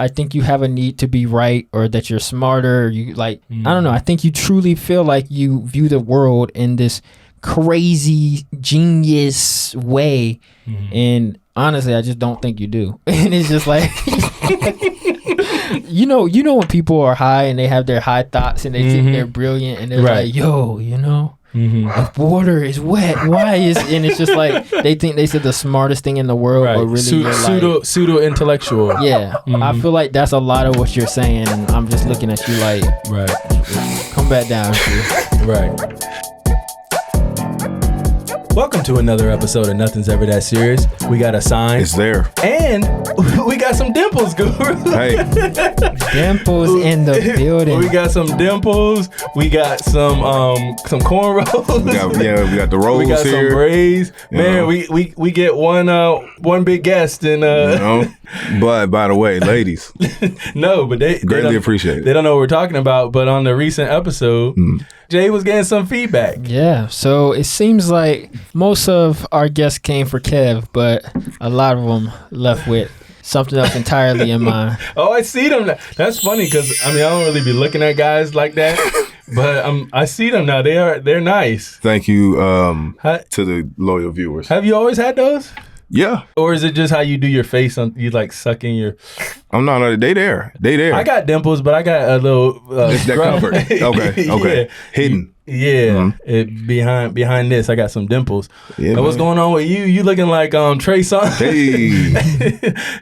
I think you have a need to be right, or that you're smarter. You like, I don't know. I think you truly feel like you view the world in this crazy genius way. And honestly, I just don't think you do. And it's just like, you know when people are high and they have their high thoughts and they think they're brilliant and they're like, yo, if water is wet, why is, and it's just like they think they said the smartest thing in the world, but really pseudo intellectual. Yeah, I feel like that's a lot of what you're saying, and I'm just looking at you like, come back down, dude. Right. Welcome to another episode of Nothing's Ever That Serious. We got a sign. It's there. And we got some dimples, Guru. Hey. Dimples in the building. We got some dimples. We got some cornrows. We got the rolls here. We got here. some braids. Man, we get one big guest and But by the way, ladies. No, but they greatly appreciate it. They don't know what we're talking about, but on the recent episode, Jay was getting some feedback. Yeah, so it seems like most of our guests came for Kev, but a lot of them left with something else entirely in mind. Oh, I see them. That's funny because I don't really be looking at guys like that, but I see them now. They're nice. Thank you to the loyal viewers. Have you always had those? Yeah. Or is it just how you do your face? You like sucking your... I'm not. They there. I got dimples, but I got a little... It's that covered. Okay. Yeah. Hidden. Yeah. Behind this, I got some dimples. Yeah, what's going on with you? You looking like Trey Songz? Hey.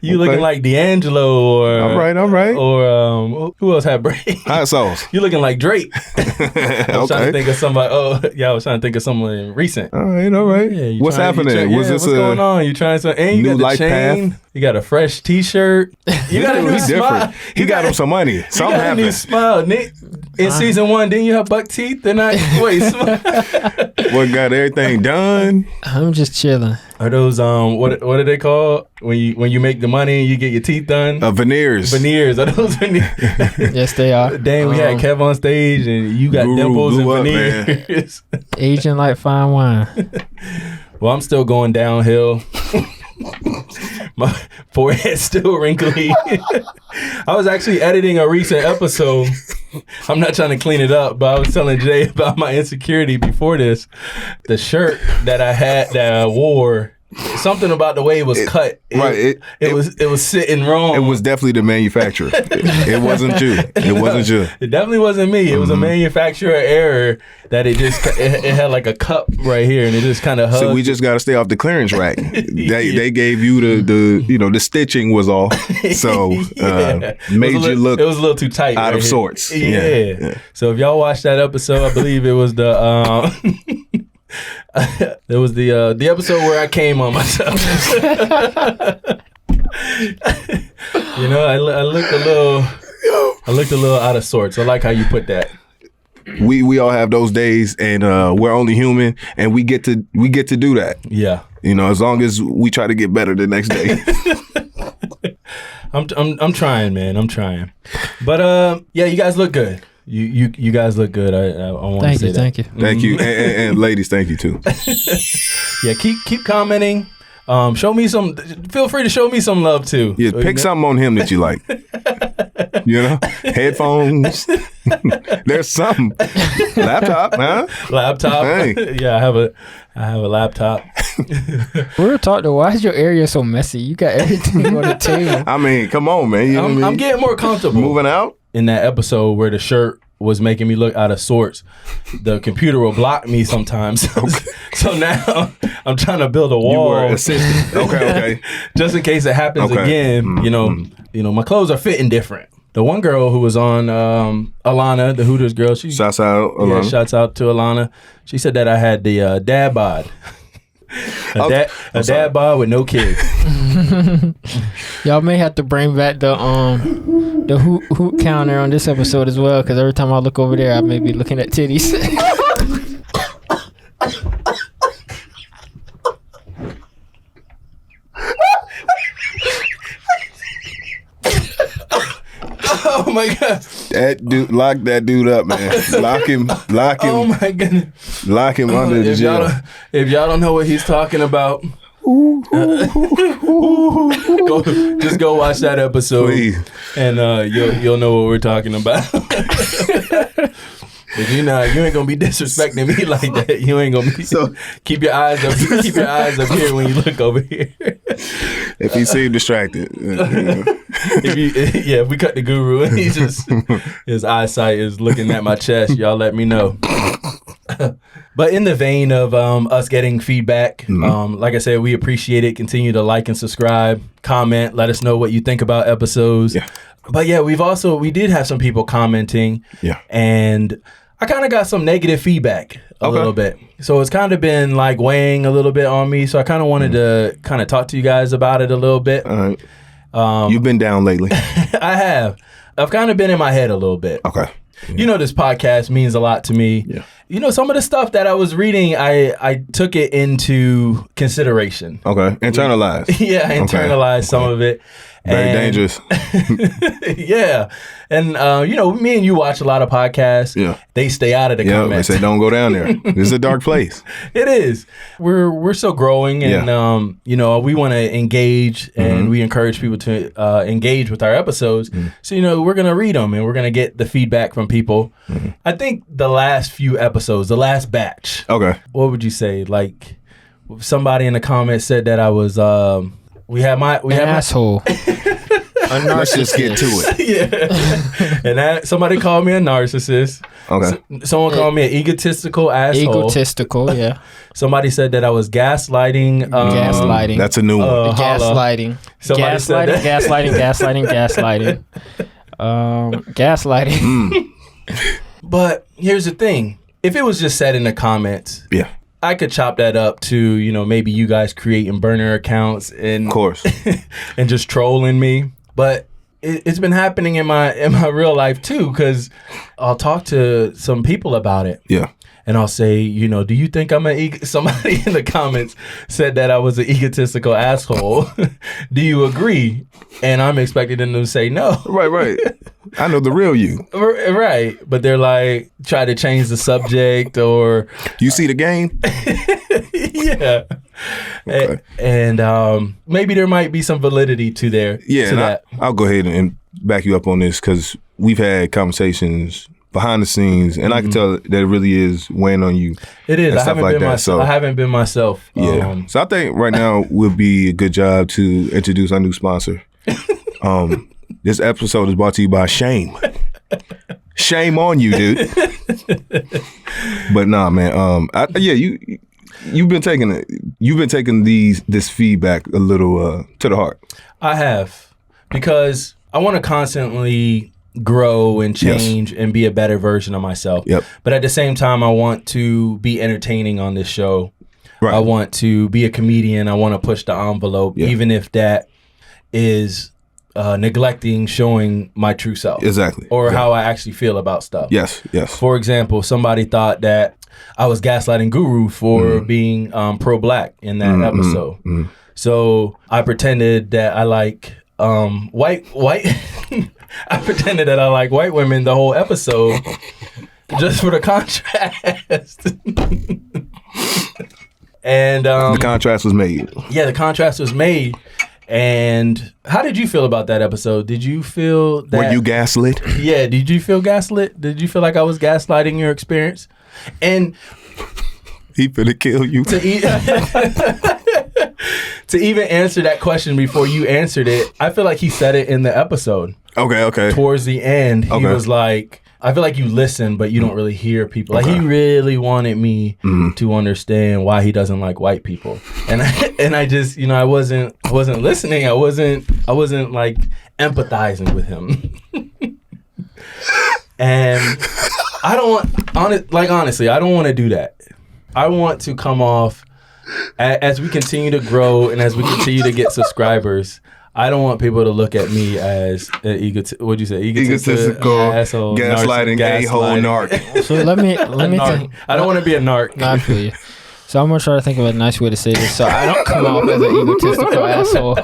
You looking like D'Angelo or... All right. Or who else had braids? Hot sauce. You looking like Drake. I was trying to think of somebody. I was trying to think of someone recent. All right. Yeah, what's happening? What's going on? You trying something? And you new got the life chain. path? You got a fresh T-shirt. You got a new smile. He got him some money. Something happened. You got a new smile. Nick, in season 1, didn't you have buck teeth? They're not. Wait, what got everything done? I'm just chilling. Are those what are they called when you make the money and you get your teeth done? Veneers. Veneers. Are those veneers? Yes, they are. Dang, we had Kev on stage and you got dimples and veneers. Aging like fine wine. Well, I'm still going downhill. My forehead's still wrinkly. I was actually editing a recent episode. I'm not trying to clean it up, but I was telling Jay about my insecurity before this. The shirt that I wore, something about the way it was cut. It was sitting wrong. It was definitely the manufacturer. It wasn't you. It definitely wasn't me. It was a manufacturer error that it had like a cup right here and it just kind of hugged. So we just got to stay off the clearance rack. They gave you the stitching was off. So made you look. It was a little too tight. Out of sorts. Yeah. So if y'all watched that episode, I believe it was the it was the episode where I came on myself. I looked a little out of sorts. I like how you put that. We all have those days, and we're only human, and we get to do that. Yeah. As long as we try to get better the next day. I'm trying, man. I'm trying. But you guys look good. You guys look good. I want to say that. Thank you. Thank you. And ladies, thank you too. Yeah, keep commenting. Show me some. Feel free to show me some love too. Yeah, pick something on him that you like. Headphones. There's something. Laptop, huh? Laptop. Hey. Yeah, I have a laptop. We were talking. Why is your area so messy? You got everything on the table. I mean, come on, man. I'm getting more comfortable. Moving out. In that episode where the shirt was making me look out of sorts, the computer will block me sometimes. So now I'm trying to build a wall. You were assistant. Okay. Just in case it happens again. My clothes are fitting different. The one girl who was on Alana, the Hooters girl, shouts out Alana. Yeah, shouts out to Alana. She said that I had the dad bod. A dad bod with no kids. Y'all may have to bring back the hoot counter on this episode as well, because every time I look over there, I may be looking at titties. Oh my god! That dude, lock that dude up, man. Lock him. Oh my goodness! Lock him under the jail. If y'all don't know what he's talking about, Just go watch that episode, Please. and you'll know what we're talking about. But you ain't gonna be disrespecting me like that. You ain't gonna be. So keep your eyes up. Keep your eyes up here when you look over here. If he seemed distracted, if we cut the guru and his eyesight is looking at my chest, y'all let me know. But in the vein of us getting feedback, like I said, we appreciate it. Continue to like and subscribe, comment, let us know what you think about episodes. Yeah. But yeah, we did have some people commenting. Yeah. And I kind of got some negative feedback a little bit. So it's kind of been like weighing a little bit on me. So I kind of wanted to kind of talk to you guys about it a little bit. All right. You've been down lately. I have. I've kind of been in my head a little bit. Okay. Yeah. This podcast means a lot to me. Yeah. Some of the stuff that I was reading, I took it into consideration. Okay. Internalized. Yeah, I internalized some of it. Very dangerous. Yeah. And, me and you watch a lot of podcasts. Yeah. They stay out of the comments. They say don't go down there. This is a dark place. It is. We're still growing and, we want to engage and we encourage people to engage with our episodes. So, we're going to read them and we're going to get the feedback from people. I think the last few episodes, the last batch. Okay. What would you say? Like somebody in the comments said that I was... We have asshole. Let's just get to it. Yeah. And somebody called me a narcissist. Okay. Someone called me an egotistical asshole. Egotistical, yeah. Somebody said that I was gaslighting. Gaslighting. That's a new one. Gaslighting. Gaslighting. Gaslighting. But here's the thing. If it was just said in the comments. Yeah. I could chop that up to, maybe you guys creating burner accounts and of course and just trolling me. But it's been happening in my real life too, because I'll talk to some people about it. Yeah. And I'll say, do you think I'm somebody in the comments said that I was an egotistical asshole. Do you agree? And I'm expecting them to say no. Right. I know the real you. Right. But they're like, try to change the subject or... You see the game? Yeah. Okay. And maybe there might be some validity to that. I'll go ahead and back you up on this because we've had conversations behind the scenes, and I can tell that it really is weighing on you. It is. I haven't been myself. Yeah. So I think right now would be a good job to introduce our new sponsor. This episode is brought to you by Shame. Shame on you, dude. But nah, man. You've been taking this feedback a little to the heart. I have, because I want to constantly grow and change and be a better version of myself. Yep. But at the same time, I want to be entertaining on this show. Right. I want to be a comedian. I want to push the envelope, even if that is neglecting showing my true self. Exactly. Or how I actually feel about stuff. Yes. For example, somebody thought that I was gaslighting Guru for being pro-black in that episode. So I pretended that I like white I pretended that I like white women the whole episode just for the contrast. And the contrast was made. Yeah, the contrast was made. And how did you feel about that episode? Did you feel that... Were you gaslit? Yeah, did you feel gaslit? Did you feel like I was gaslighting your experience? And... He finna kill you. To even answer that question before you answered it, I feel like he said it in the episode. Okay. Towards the end, he was like, I feel like you listen, but you don't really hear people. Like he really wanted me to understand why he doesn't like white people. And I just, I wasn't listening. I wasn't like empathizing with him. And I don't want, honestly, I don't want to do that. I want to come off as we continue to grow and as we continue to get subscribers. I don't want people to look at me as an egotistical asshole, gaslighting, a-hole narc. So let me I don't want to be a narc. No, I feel you. So I'm gonna try to think of a nice way to say this so I don't come off as an egotistical asshole.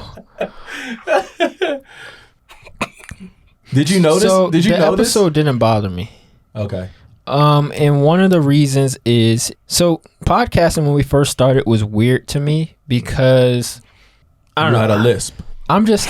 Did you notice? So the episode didn't bother me. Okay. And one of the reasons is, so podcasting when we first started was weird to me because I don't know. You had a lisp. I'm just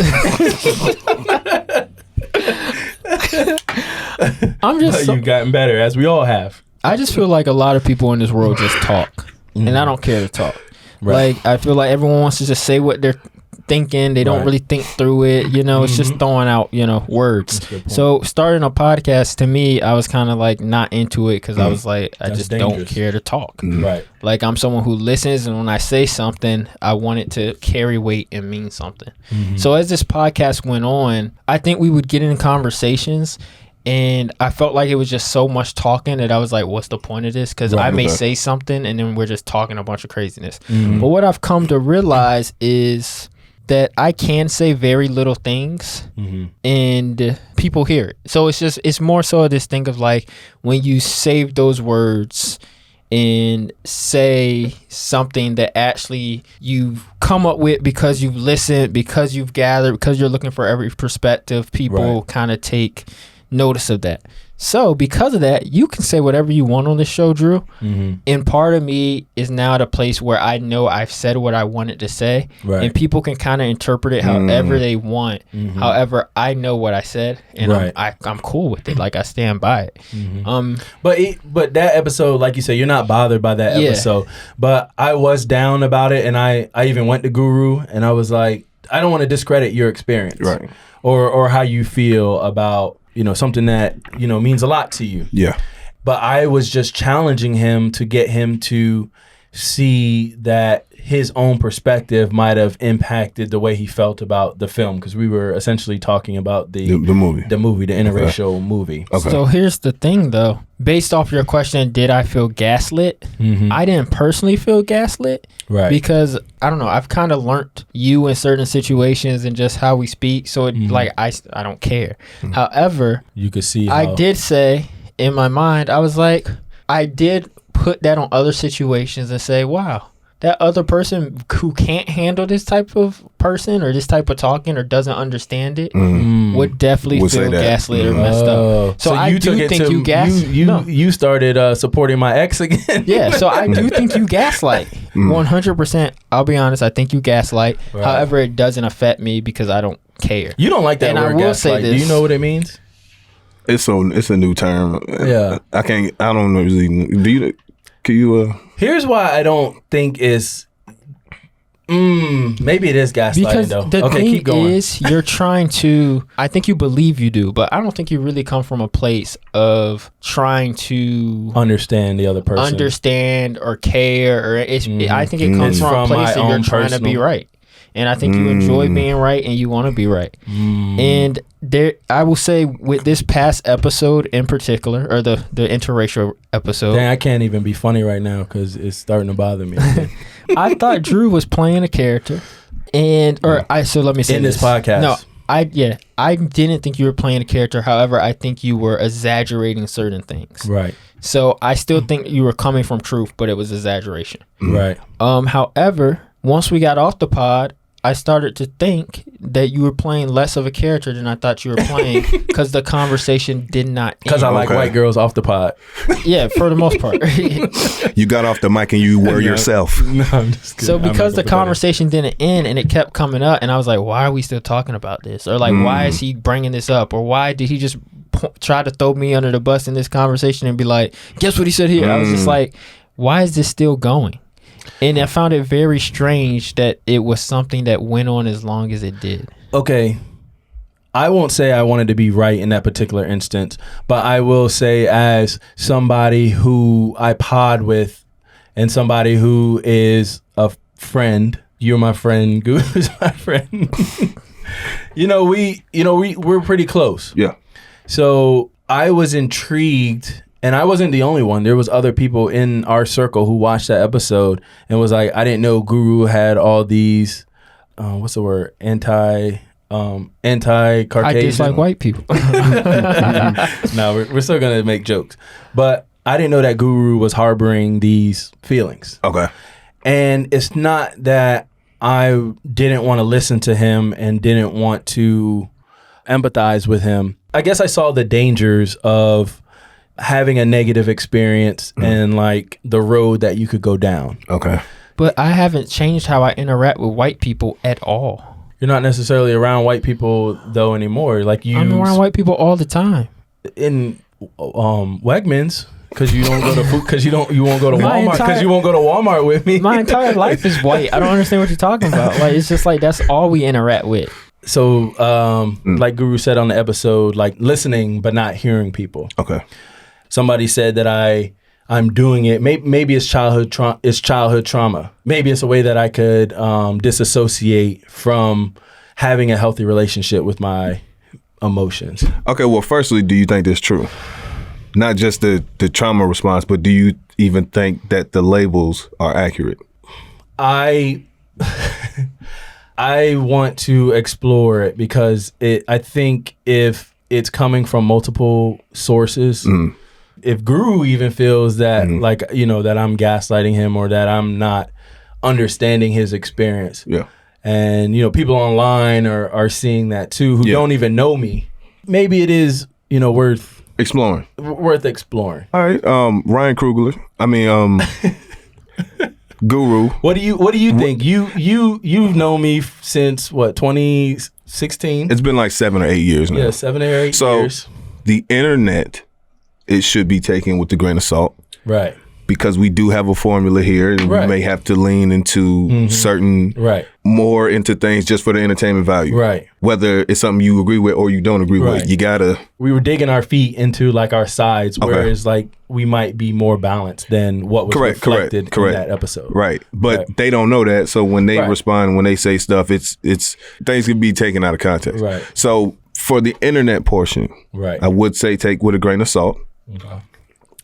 But you've gotten better, as we all have. I just feel like a lot of people in this world just talk, and I don't care to talk. Right. Like, I feel like everyone wants to just say what they're thinking. They don't really think through it. You know, it's just throwing out, words. So starting a podcast, to me, I was kind of like not into it because I was like, I just don't care to talk. Right. Like, I'm someone who listens, and when I say something, I want it to carry weight and mean something. So as this podcast went on, I think we would get in conversations, and I felt like it was just so much talking that I was like, what's the point of this? Because I may say something, and then we're just talking a bunch of craziness. But what I've come to realize is that I can say very little things and people hear it. So it's more so this thing of like when you save those words and say something that actually you've come up with because you've listened, because you've gathered, because you're looking for every perspective, people kind of take notice of that. So because of that, you can say whatever you want on this show, Drew. And part of me is now at a place where I know I've said what I wanted to say, and people can kind of interpret it however they want. However, I know what I said, and I'm cool with it. Like, I stand by it. But that episode, like you said, you're not bothered by that episode. But I was down about it, and I even went to Guru, and I was like, I don't want to discredit your experience, or how you feel about something that, means a lot to you. Yeah. But I was just challenging him to get him to see that his own perspective might have impacted the way he felt about the film, because we were essentially talking about the movie, the interracial movie. Okay. So here's the thing, though. Based off your question, did I feel gaslit? I didn't personally feel gaslit. Right. Because, I don't know, I've kind of learned you in certain situations and just how we speak. So, I don't care. However, you could see I did say in my mind, I was like, I did put that on other situations and say, wow, that other person who can't handle this type of person or this type of talking or doesn't understand it would definitely feel gaslit or messed up. So I do think you gaslight. You started supporting my ex again. Yeah, so I do think you gaslight. 100%. I'll be honest, I think you gaslight. However, it doesn't affect me because I don't care. You don't like that and word, I will gaslight. say this. Do you know what it means? It's a new term. Yeah. I don't know. Can you Here's why I don't think it's maybe it is gaslighting, because though. The okay, thing keep going. is, you're trying to, I think you believe you do, but I don't think you really come from a place of trying to understand the other person. Understand or care, or I think it comes from a place that you're trying to be right. And I think you enjoy being right and you want to be right. And I will say with this past episode in particular, or the interracial episode. Dang, I can't even be funny right now because it's starting to bother me. I thought Drew was playing a character. So let me say in this podcast. No, I didn't think you were playing a character. However, I think you were exaggerating certain things. Right. So I still think you were coming from truth, but it was exaggeration. Right. However, once we got off the pod, I started to think that you were playing less of a character than I thought you were playing because the conversation did not end. Because I like white girls off the pod. Yeah, for the most part. You got off the mic and you were yourself. No, I'm just kidding. So because the conversation didn't end and it kept coming up, and I was like, why are we still talking about this? Or like, why is he bringing this up? Or why did he just try to throw me under the bus in this conversation and be like, guess what he said here? I was just like, why is this still going? And I found it very strange that it was something that went on as long as it did. Okay. I won't say I wanted to be right in that particular instance, but I will say as somebody who I pod with and somebody who is a friend, you're my friend, Goo's my friend. We're pretty close. Yeah. So I was intrigued. And I wasn't the only one. There was other people in our circle who watched that episode and was like, I didn't know Guru had all these, what's the word? Anti-Caucasian. I dislike white people. No, we're still going to make jokes. But I didn't know that Guru was harboring these feelings. Okay. And it's not that I didn't want to listen to him and didn't want to empathize with him. I guess I saw the dangers of having a negative experience and like the road that you could go down. Okay. But I haven't changed how I interact with white people at all. You're not necessarily around white people though anymore. Like I'm around white people all the time. In Wegmans, because you don't go to food, because you won't go to Walmart, because you won't go to Walmart with me. My entire life is white. I don't understand what you're talking about. Like, it's just like that's all we interact with. So, like Guru said on the episode, like listening but not hearing people. Okay. Somebody said that I'm doing it. Maybe it's childhood trauma. Maybe it's a way that I could disassociate from having a healthy relationship with my emotions. Okay. Well, firstly, do you think that's true? Not just the trauma response, but do you even think that the labels are accurate? I want to explore it because I think if it's coming from multiple sources, if Guru even feels that like, that I'm gaslighting him or that I'm not understanding his experience. Yeah. And, people online are seeing that too, who don't even know me. Maybe it is, worth exploring. All right. Ryan Krugler. Guru. What do you think? You've known me since what, 2016? It's been like 7 or 8 years now. Yeah, 7 or 8 years. So the internet, it should be taken with a grain of salt. Right. Because we do have a formula here, and we may have to lean into certain, more into things just for the entertainment value. Right. Whether it's something you agree with or you don't agree with, you gotta. We were digging our feet into like our sides, whereas like we might be more balanced than what was reflected in that episode. Right. But they don't know that, so when they respond, when they say stuff, it's things can be taken out of context. Right. So for the internet portion, I would say take with a grain of salt. Okay.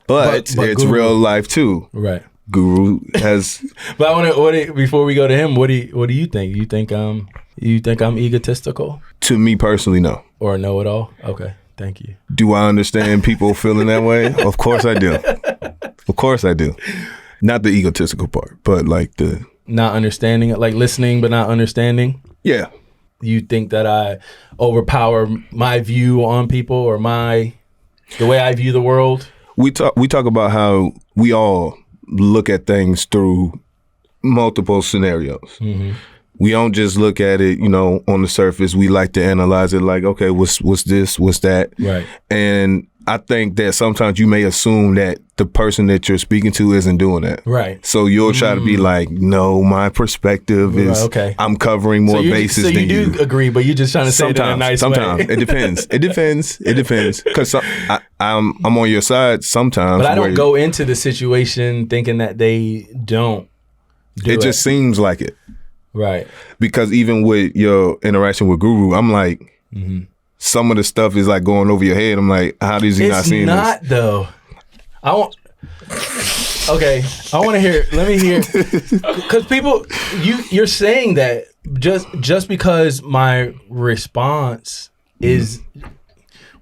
But it's Guru, real life too. Right. Guru has. But I want to. Before we go to him, what do you think? You think I'm egotistical? To me personally, no. Or know it all? Okay, thank you. Do I understand people feeling that way? Of course I do. Of course I do. Not the egotistical part, but like the not understanding it, like listening but not understanding. Yeah. You think that I overpower my view on people or the way I view the world? We talk about how we all look at things through multiple scenarios. We don't just look at it, on the surface. We like to analyze it like, okay, what's this, what's that? Right. And I think that sometimes you may assume that the person that you're speaking to isn't doing that. Right. So you'll try to be like, no, my perspective is, I'm covering more bases than you. So you do agree, but you're just trying to say it in a nice way. Sometimes. It depends. Because I'm on your side sometimes. But I don't go into the situation thinking that they don't do it. It just seems like it. Right. Because even with your interaction with Guru, I'm like, some of the stuff is like going over your head. I'm like, how is he not seeing this? It's not though. Okay, I want to hear. Let me hear. Because people, you're saying that just because my response is,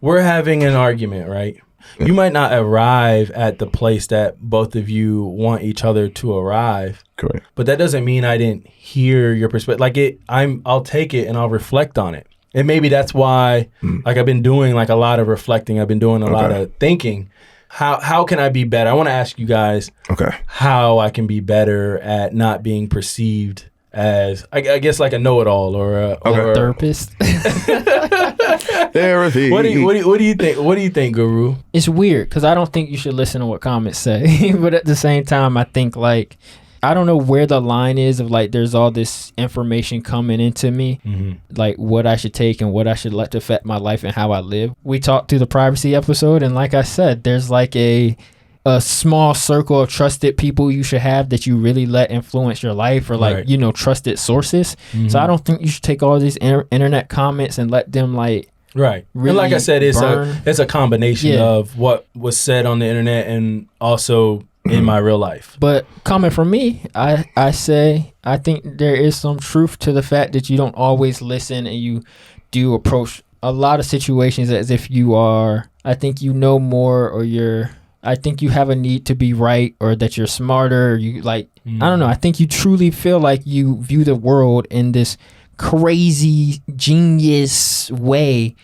we're having an argument, right? Yeah. You might not arrive at the place that both of you want each other to arrive. Correct. But that doesn't mean I didn't hear your perspective. Like I'll take it and I'll reflect on it. And maybe that's why, like I've been doing like a lot of reflecting. I've been doing a lot of thinking. How can I be better? I want to ask you guys how I can be better at not being perceived as, I guess, like a know-it-all or a therapist. Therapy. What do you think? What do you think, Guru? It's weird because I don't think you should listen to what comments say, but at the same time, I think like I don't know where the line is of like there's all this information coming into me, like what I should take and what I should let to affect my life and how I live. We talked through the privacy episode, and like I said, there's like a small circle of trusted people you should have that you really let influence your life, or like trusted sources. So I don't think you should take all these internet comments and let them like really and like I said, it's burn. a combination of what was said on the internet and also in my real life. But coming from me, I say I think there is some truth to the fact that you don't always listen, and you do approach a lot of situations as if you are, I think you know more, or I think you have a need to be right, or that you're smarter, or you like I don't know, I think you truly feel like you view the world in this crazy genius way,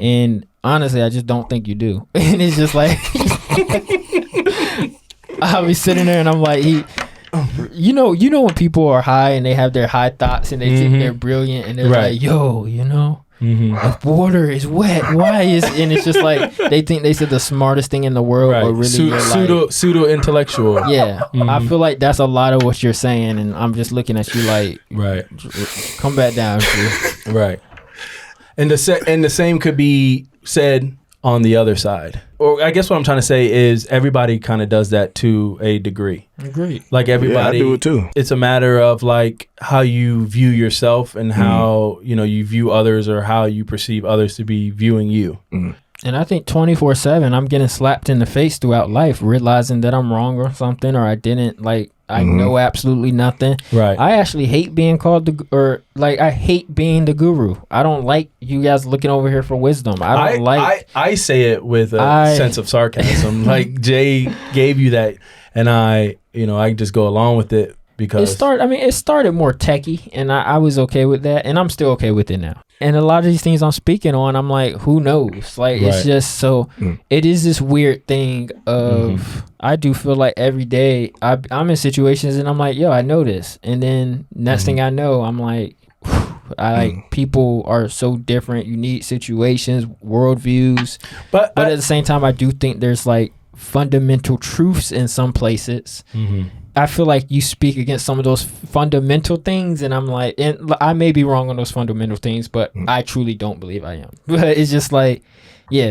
and honestly I just don't think you do. And it's just like I'll be sitting there and I'm like, you know when people are high and they have their high thoughts and they think they're brilliant and they're like, yo, if water is wet, why is, and it's just like they think they said the smartest thing in the world, or really pseudo intellectual. Yeah, I feel like that's a lot of what you're saying, and I'm just looking at you like, come back down, dude. Right. And the same could be said on the other side. Or I guess what I'm trying to say is everybody kind of does that to a degree. Agreed. Like everybody, I do it too. It's a matter of like how you view yourself and how you view others, or how you perceive others to be viewing you. And I think 24/7, I'm getting slapped in the face throughout life, realizing that I'm wrong or something, or I didn't I know absolutely nothing. Right. I actually hate being called I hate being the guru. I don't like you guys looking over here for wisdom. I say it with a sense of sarcasm. Like Jay gave you that, and I just go along with it because it started more techie, and I was okay with that, and I'm still okay with it now. And a lot of these things I'm speaking on, I'm like, who knows? Like, it's just so, it is this weird thing of, I do feel like every day I'm in situations and I'm like, yo, I know this. And then next thing I know, I'm like, people are so different, unique situations, worldviews. But at the same time, I do think there's like fundamental truths in some places. I feel like you speak against some of those fundamental things, and I'm like, and I may be wrong on those fundamental things, but I truly don't believe I am. But it's just like,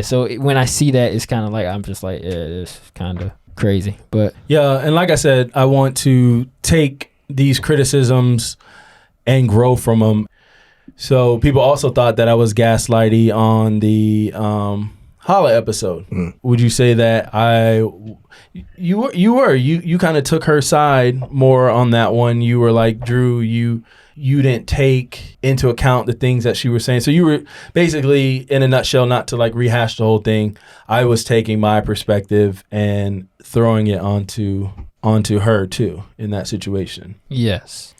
so when I see that, it's kind of like, I'm just like, it's kind of crazy. But yeah, and like I said, I want to take these criticisms and grow from them. So people also thought that I was gaslighty on the Halla episode. Would you say that you kind of took her side more on that one? You were like, Drew, you didn't take into account the things that she was saying. So you were basically, in a nutshell, not to like rehash the whole thing, I was taking my perspective and throwing it onto her too in that situation. Yes.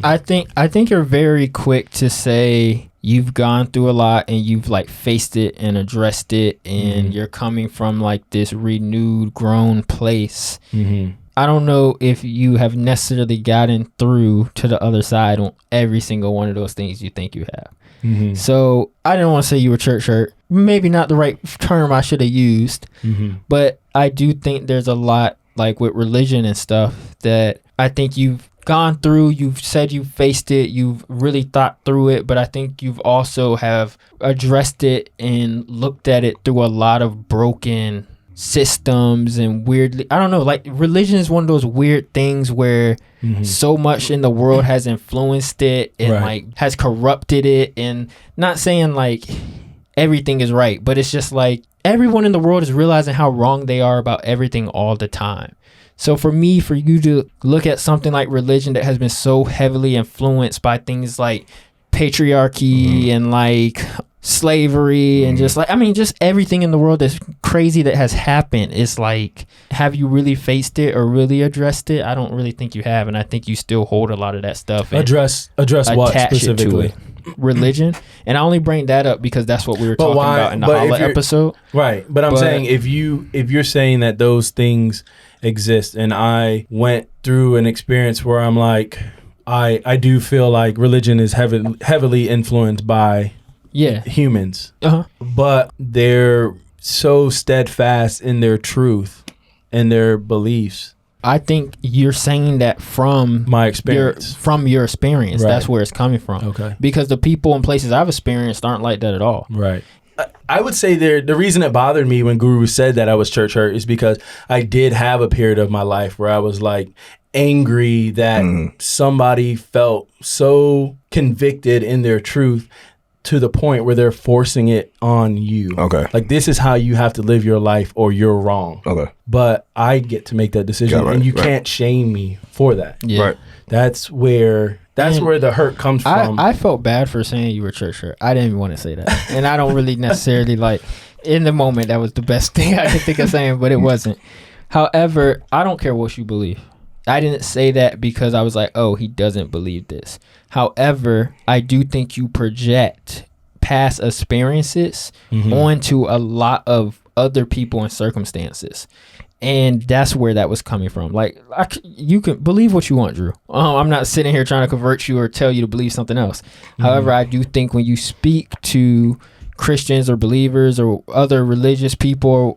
I think you're very quick to say you've gone through a lot and you've like faced it and addressed it, and you're coming from like this renewed, grown place. I don't know if you have necessarily gotten through to the other side on every single one of those things you think you have. So I didn't want to say you were church hurt. Maybe not the right term I should have used, but I do think there's a lot like with religion and stuff that I think you've gone through. You've said you faced it, you've really thought through it, but I think you've also have addressed it and looked at it through a lot of broken systems and weirdly, I don't know, like religion is one of those weird things where so much in the world has influenced it and like has corrupted it, and not saying like everything is right, but it's just like everyone in the world is realizing how wrong they are about everything all the time. So for me, for you to look at something like religion that has been so heavily influenced by things like patriarchy and like slavery and just like, I mean, just everything in the world that's crazy that has happened, it's like, have you really faced it or really addressed it? I don't really think you have, and I think you still hold a lot of that stuff. Address what specifically? Religion. And I only bring that up because that's what we were talking about in the Halla episode. Right. But I'm saying if you're saying that those things exist, and I went through an experience where I'm like, I do feel like religion is heavily influenced by humans, but they're so steadfast in their truth and their beliefs. I think you're saying that from my experience. From your experience. Right. That's where it's coming from. Okay. Because the people and places I've experienced aren't like that at all. Right. I would say the reason it bothered me when Guru said that I was church hurt is because I did have a period of my life where I was like angry that somebody felt so convicted in their truth to the point where they're forcing it on you. Okay. Like, this is how you have to live your life or you're wrong. Okay. But I get to make that decision, and you can't shame me for that. Yeah. Right. That's where the hurt comes from. I felt bad for saying you were church hurt. I didn't even want to say that. And I don't really necessarily like, in the moment, that was the best thing I could think of saying, but it wasn't. However, I don't care what you believe. I didn't say that because I was like, oh, he doesn't believe this. However, I do think you project past experiences onto a lot of other people and circumstances. And that's where that was coming from. Like, you can believe what you want, Drew. I'm not sitting here trying to convert you or tell you to believe something else. However, I do think when you speak to Christians or believers or other religious people,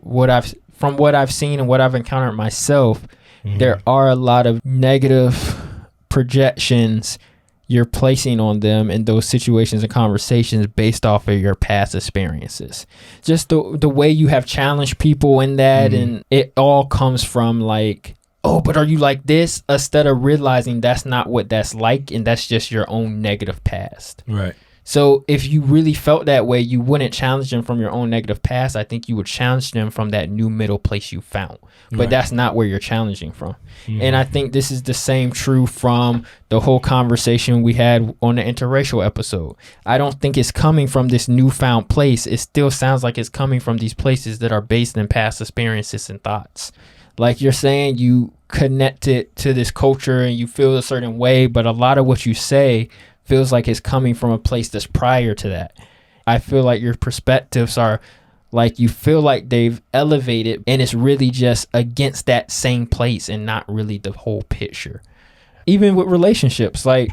from what I've seen and what I've encountered myself, there are a lot of negative projections you're placing on them in those situations and conversations based off of your past experiences. Just the way you have challenged people in that, and it all comes from like, oh, but are you like this? Instead of realizing that's not what that's like, and that's just your own negative past. Right. So if you really felt that way, you wouldn't challenge them from your own negative past. I think you would challenge them from that new middle place you found. But that's not where you're challenging from. And I think this is the same true from the whole conversation we had on the interracial episode. I don't think it's coming from this newfound place. It still sounds like it's coming from these places that are based in past experiences and thoughts. Like you're saying, you connect it to this culture and you feel a certain way, but a lot of what you say feels like it's coming from a place that's prior to that. I feel like your perspectives are like, you feel like they've elevated and it's really just against that same place and not really the whole picture. Even with relationships, like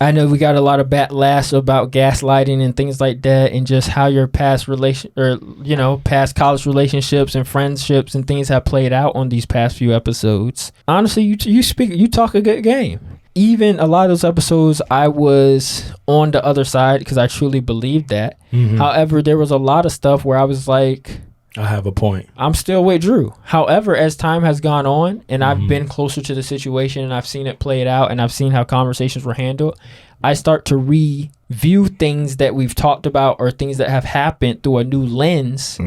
I know we got a lot of backlash about gaslighting and things like that, and just how your past past college relationships and friendships and things have played out on these past few episodes. Honestly, you talk a good game. Even a lot of those episodes, I was on the other side because I truly believed that. However, there was a lot of stuff where I was like, I have a point. I'm still with Drew. However, as time has gone on and I've been closer to the situation and I've seen it played out and I've seen how conversations were handled, I start to review things that we've talked about or things that have happened through a new lens.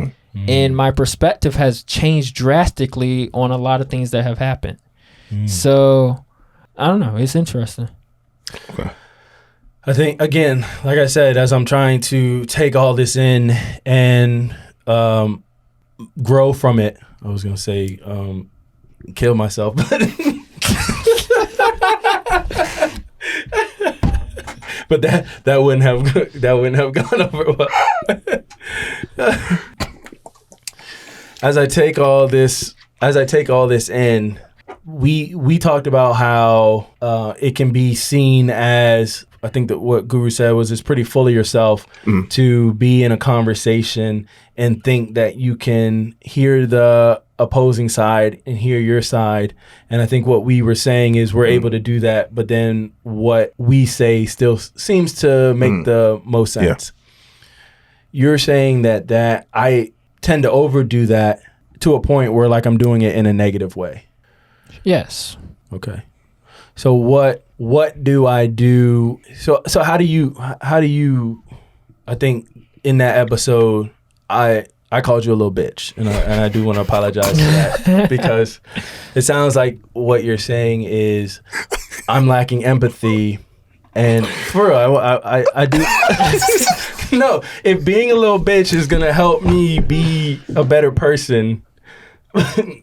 And my perspective has changed drastically on a lot of things that have happened. So I don't know. It's interesting. Okay. I think, again, like I said, as I'm trying to take all this in and grow from it, I was going to say kill myself. But that wouldn't have gone over well. As I take all this in, we talked about how it can be seen as, I think that what Guru said was, it's pretty full of yourself to be in a conversation and think that you can hear the opposing side and hear your side. And I think what we were saying is we're able to do that, but then what we say still seems to make the most sense. You're saying that I tend to overdo that to a point where like I'm doing it in a negative way. Yes. Okay. So what do I do? So how do you, I think in that episode, I called you a little bitch, and I do want to apologize for that because it sounds like what you're saying is I'm lacking empathy, and for real, I do. No, if being a little bitch is gonna help me be a better person,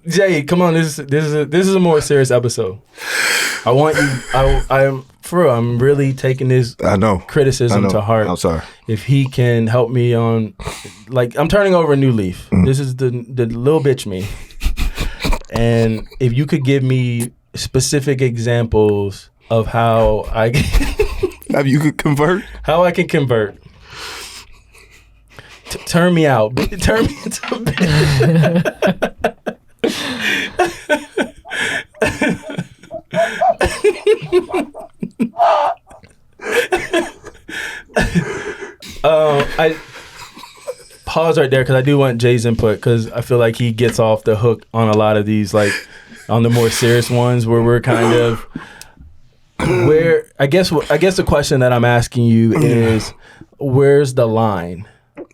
Jay, come on, this is a more serious episode. I want you. I'm really taking this criticism to heart. I'm sorry. If he can help me on, like, I'm turning over a new leaf. This is the little bitch me. And if you could give me specific examples of how I can you could convert? How I can convert. Turn me out. Turn me into a bitch. I pause right there because I do want Jay's input, because I feel like he gets off the hook on a lot of these, like on the more serious ones where we're kind of where I guess the question that I'm asking you is, where's the line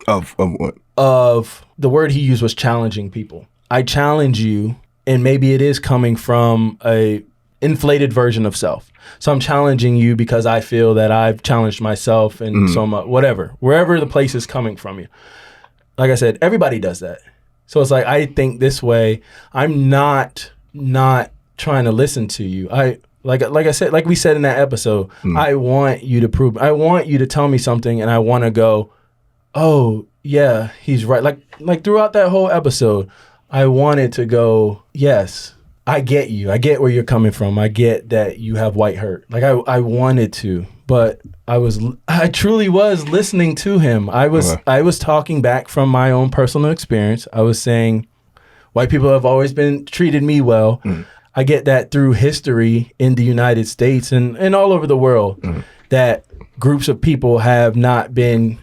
of what? Of the word he used was challenging people. I challenge you, and maybe it is coming from a inflated version of self. So I'm challenging you because I feel that I've challenged myself, and so much, wherever the place is coming from you. Like I said, everybody does that. So it's like, I think this way. I'm not trying to listen to you. Like I said, like we said in that episode, I want you to prove. I want you to tell me something, and I want to go, oh, yeah, he's right. Like throughout that whole episode, I wanted to go, yes, I get you. I get where you're coming from. I get that you have white hurt. Like I wanted to, but I truly was listening to him. I was talking back from my own personal experience. I was saying, white people have always been treated me well. I get that through history in the United States and all over the world, that groups of people have not been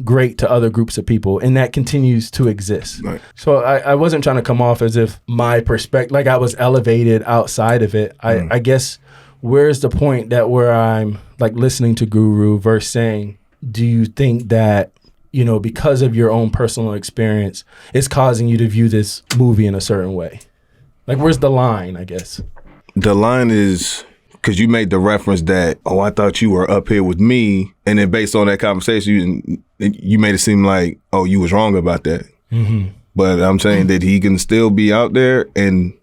great to other groups of people, and that continues to exist. Right. So I wasn't trying to come off as if my perspective, like I was elevated outside of it. I guess where's the point that where I'm like listening to Guru versus saying, do you think that, you know, because of your own personal experience, it's causing you to view this movie in a certain way? Like, where's the line, I guess? The line is, because you made the reference that, oh, I thought you were up here with me. And then based on that conversation, you made it seem like, oh, you was wrong about that. Mm-hmm. But I'm saying that he can still be out there and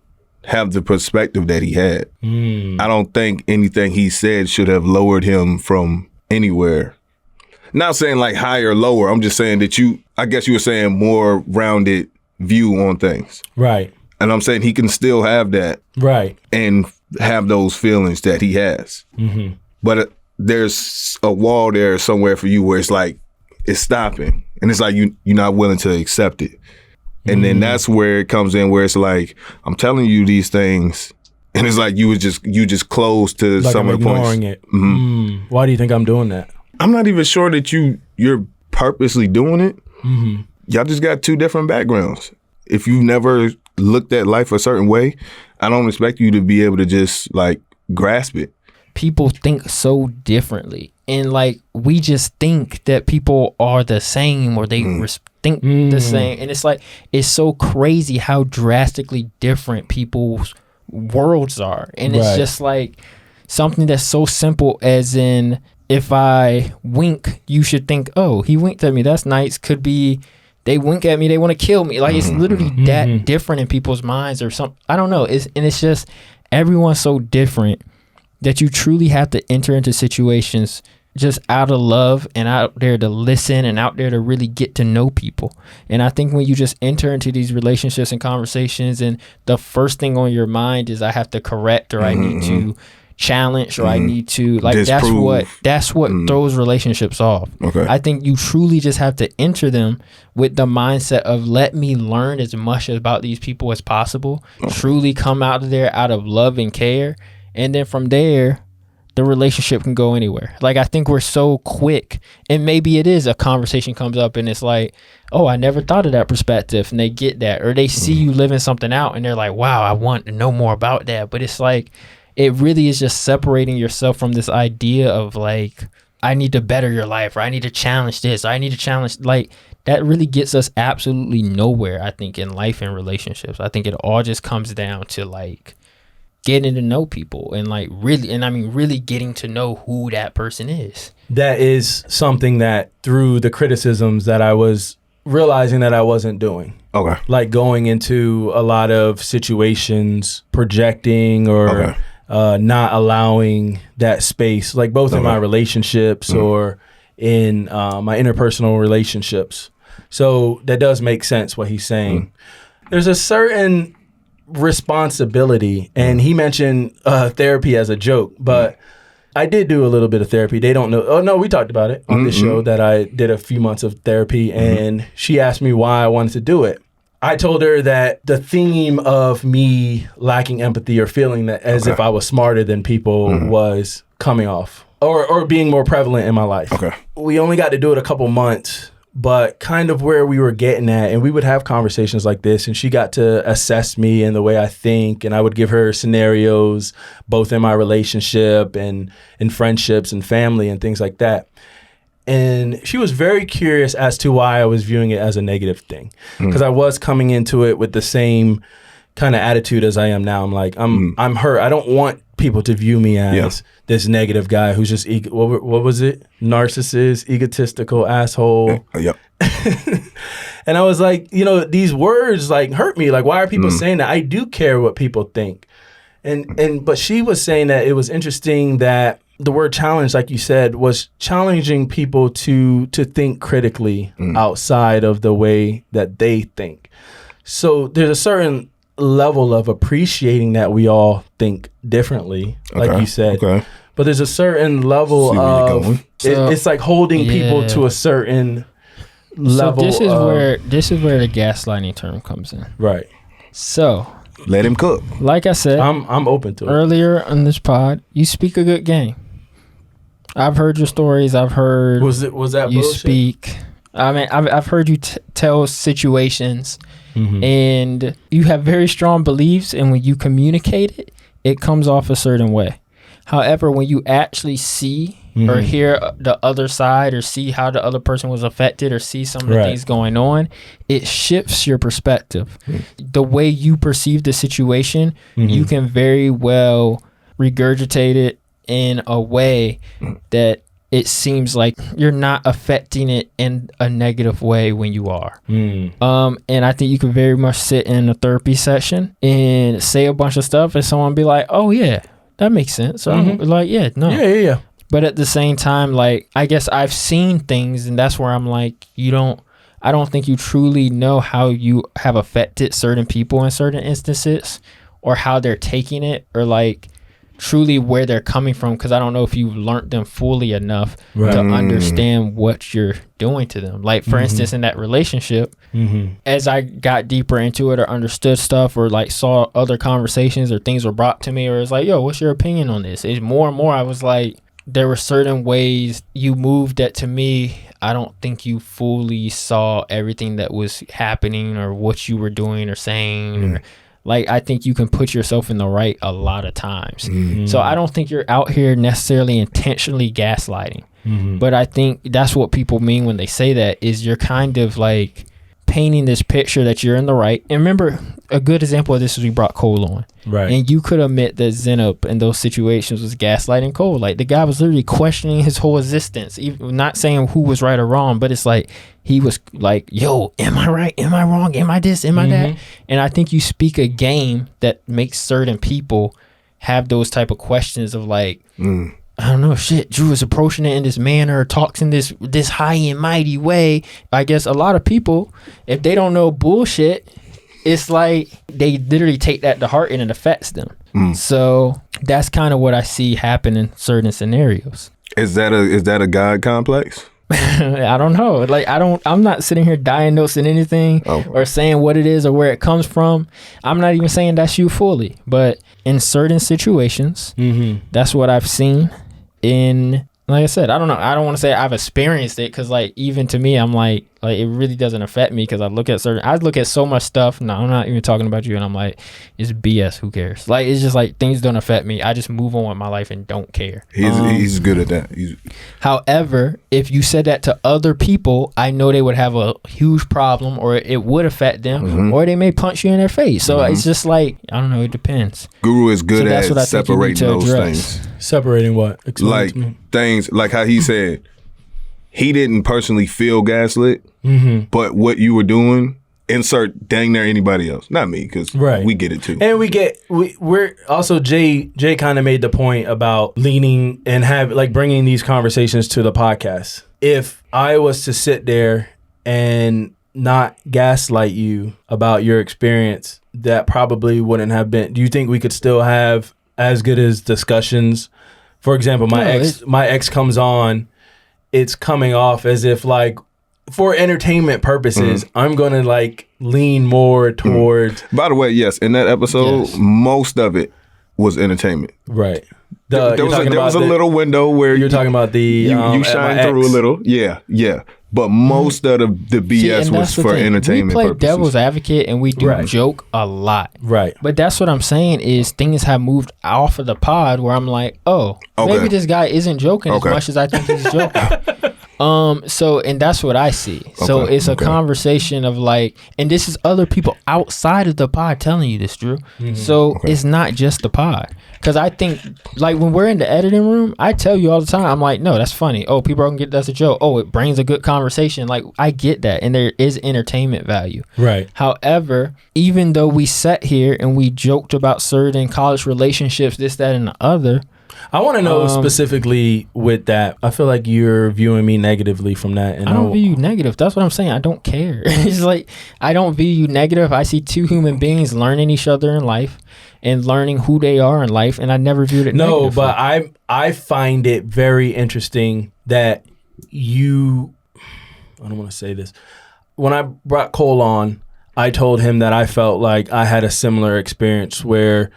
have the perspective that he had. I don't think anything he said should have lowered him from anywhere. Not saying like higher or lower. I'm just saying that I guess you were saying more rounded view on things. Right. And I'm saying he can still have that. Right. And have those feelings that he has. Mm-hmm. But there's a wall there somewhere for you where it's like, it's stopping. And it's like you're not willing to accept it. And then that's where it comes in, where it's like, I'm telling you these things, and it's like you just close to like some I'm of the points. ignoring it. Mm. Why do you think I'm doing that? I'm not even sure that you're purposely doing it. Mm-hmm. Y'all just got two different backgrounds. If you've never looked at life a certain way, I don't expect you to be able to just like grasp it. People think so differently, and like we just think that people are the same, or they think the same, and it's like it's so crazy how drastically different people's worlds are. And it's just like something that's so simple as in, if I wink, you should think, oh, he winked at me, that's nice. Could be they wink at me, they want to kill me. Like, it's literally that different in people's minds, or something. I don't know. It's just everyone's so different that you truly have to enter into situations just out of love and out there to listen and out there to really get to know people. And I think when you just enter into these relationships and conversations, and the first thing on your mind is I have to correct, or I need to challenge, or I need to like disprove. that's what throws relationships off. Okay. I think you truly just have to enter them with the mindset of, let me learn as much about these people as possible, truly come out of there out of love and care, and then from there the relationship can go anywhere. Like, I think we're so quick, and maybe it is a conversation comes up and it's like, oh, I never thought of that perspective, and they get that, or they see you living something out and they're like, wow, I want to know more about that. But it's like, it really is just separating yourself from this idea of like, I need to better your life, or I need to challenge this, or I need to challenge, like, that really gets us absolutely nowhere, I think, in life and relationships. I think it all just comes down to like getting to know people, and like really getting to know who that person is. That is something that through the criticisms that I was realizing that I wasn't doing. Okay. Like going into a lot of situations, projecting, or not allowing that space, like both in my relationships or in my interpersonal relationships. So that does make sense what he's saying. There's a certain responsibility, and he mentioned therapy as a joke, but I did do a little bit of therapy. They don't know. Oh no, we talked about it on this show that I did a few months of therapy, and she asked me why I wanted to do it. I told her that the theme of me lacking empathy or feeling that as if I was smarter than people was coming off or being more prevalent in my life. Okay. We only got to do it a couple months, but kind of where we were getting at, and we would have conversations like this, and she got to assess me and the way I think, and I would give her scenarios both in my relationship and in friendships and family and things like that. And she was very curious as to why I was viewing it as a negative thing, because I was coming into it with the same kind of attitude as I am now. I'm like, I'm hurt. I don't want people to view me as this negative guy who's just what was it? Narcissist, egotistical, asshole. Yep. And I was like, you know, these words like hurt me. Like, why are people saying that? I do care what people think. But she was saying that it was interesting that the word challenge, like you said, was challenging people to think critically outside of the way that they think. So there's a certain level of appreciating that we all think differently, like you said. Okay. But there's a certain level of it's like holding people to a certain level. So this is where the gaslighting term comes in. Right. So let him cook. Like I said, I'm open to it. Earlier on this pod, you speak a good game. I've heard your stories. I've heard was that you bullshit? Speak. I mean, I've heard you tell situations, and you have very strong beliefs. And when you communicate it, it comes off a certain way. However, when you actually see or hear the other side, or see how the other person was affected, or see some of the things going on, it shifts your perspective. The way you perceive the situation, you can very well regurgitate it in a way that it seems like you're not affecting it in a negative way when you are. And I think you could very much sit in a therapy session and say a bunch of stuff, and someone be like, oh yeah, that makes sense. So I'm like, yeah. But at the same time, like, I guess I've seen things, and that's where I'm like, I don't think you truly know how you have affected certain people in certain instances, or how they're taking it, or like truly where they're coming from, because I don't know if you've learned them fully enough to understand what you're doing to them. Like, for instance, in that relationship, as I got deeper into it, or understood stuff, or like saw other conversations or things were brought to me, or it's like, yo, what's your opinion on this? It's more and more I was like, there were certain ways you moved that, to me, I don't think you fully saw everything that was happening, or what you were doing or saying, or like, I think you can put yourself in the right a lot of times. So I don't think you're out here necessarily intentionally gaslighting. But I think that's what people mean when they say that, is you're kind of like painting this picture that you're in the right. And remember, a good example of this is we brought Cole on. Right. And you could admit that Zenab in those situations was gaslighting Cole. Like, the guy was literally questioning his whole existence, even not saying who was right or wrong, but it's like, he was like, yo, am I right? Am I wrong? Am I this? Am I that? And I think you speak a game that makes certain people have those type of questions of like, I don't know, shit, Drew is approaching it in this manner, talks in this high and mighty way. I guess a lot of people, if they don't know bullshit, it's like they literally take that to heart and it affects them. So that's kind of what I see happen in certain scenarios. Is that a God complex? I don't know. Like, I'm not sitting here diagnosing anything or saying what it is or where it comes from. I'm not even saying that's you fully, but in certain situations, that's what I've seen. Like I said, I don't know. I don't want to say I've experienced it, because like, even to me, I'm like it really doesn't affect me, because I look at so much stuff. No, I'm not even talking about you, and I'm like, it's BS. Who cares? Like, it's just like, things don't affect me. I just move on with my life and don't care. He's good at that. However, if you said that to other people, I know they would have a huge problem, or it would affect them, or they may punch you in their face. So it's just like, I don't know. It depends. Guru is good at separating those things. Separating what? Explain like things like how he said he didn't personally feel gaslit, but what you were doing, insert dang near anybody else, not me, because we get it too. And we're also, Jay kind of made the point about leaning and bringing these conversations to the podcast. If I was to sit there and not gaslight you about your experience, that probably wouldn't have been. Do you think we could still have as good as discussions? For example, my ex comes on, it's coming off as if, like, for entertainment purposes, I'm going to like lean more towards. By the way, yes, in that episode, most of it was entertainment. Right. There was a little window where you're talking about you shine through a little. Yeah. But most of the BS was for entertainment purposes. We play devil's advocate, and we do joke a lot. Right. But that's what I'm saying, is things have moved off of the pod where I'm like, maybe this guy isn't joking as much as I think he's joking. And that's what I see. So it's a conversation of like, and this is other people outside of the pod telling you this, Drew. So it's not just the pod. Because I think, like, when we're in the editing room, I tell you all the time, I'm like, no, that's funny. Oh, people are going to get that's a joke. Oh, it brings a good conversation. Like, I get that. And there is entertainment value. Right. However, even though we sat here and we joked about certain college relationships, this, that, and the other, I want to know specifically with that. I feel like you're viewing me negatively from that. And I don't view you negative. That's what I'm saying. I don't care. It's like, I don't view you negative. I see two human beings learning each other in life and learning who they are in life. And I never viewed it negatively. No, but I find it very interesting that you, I don't want to say this. When I brought Cole on, I told him that I felt like I had a similar experience where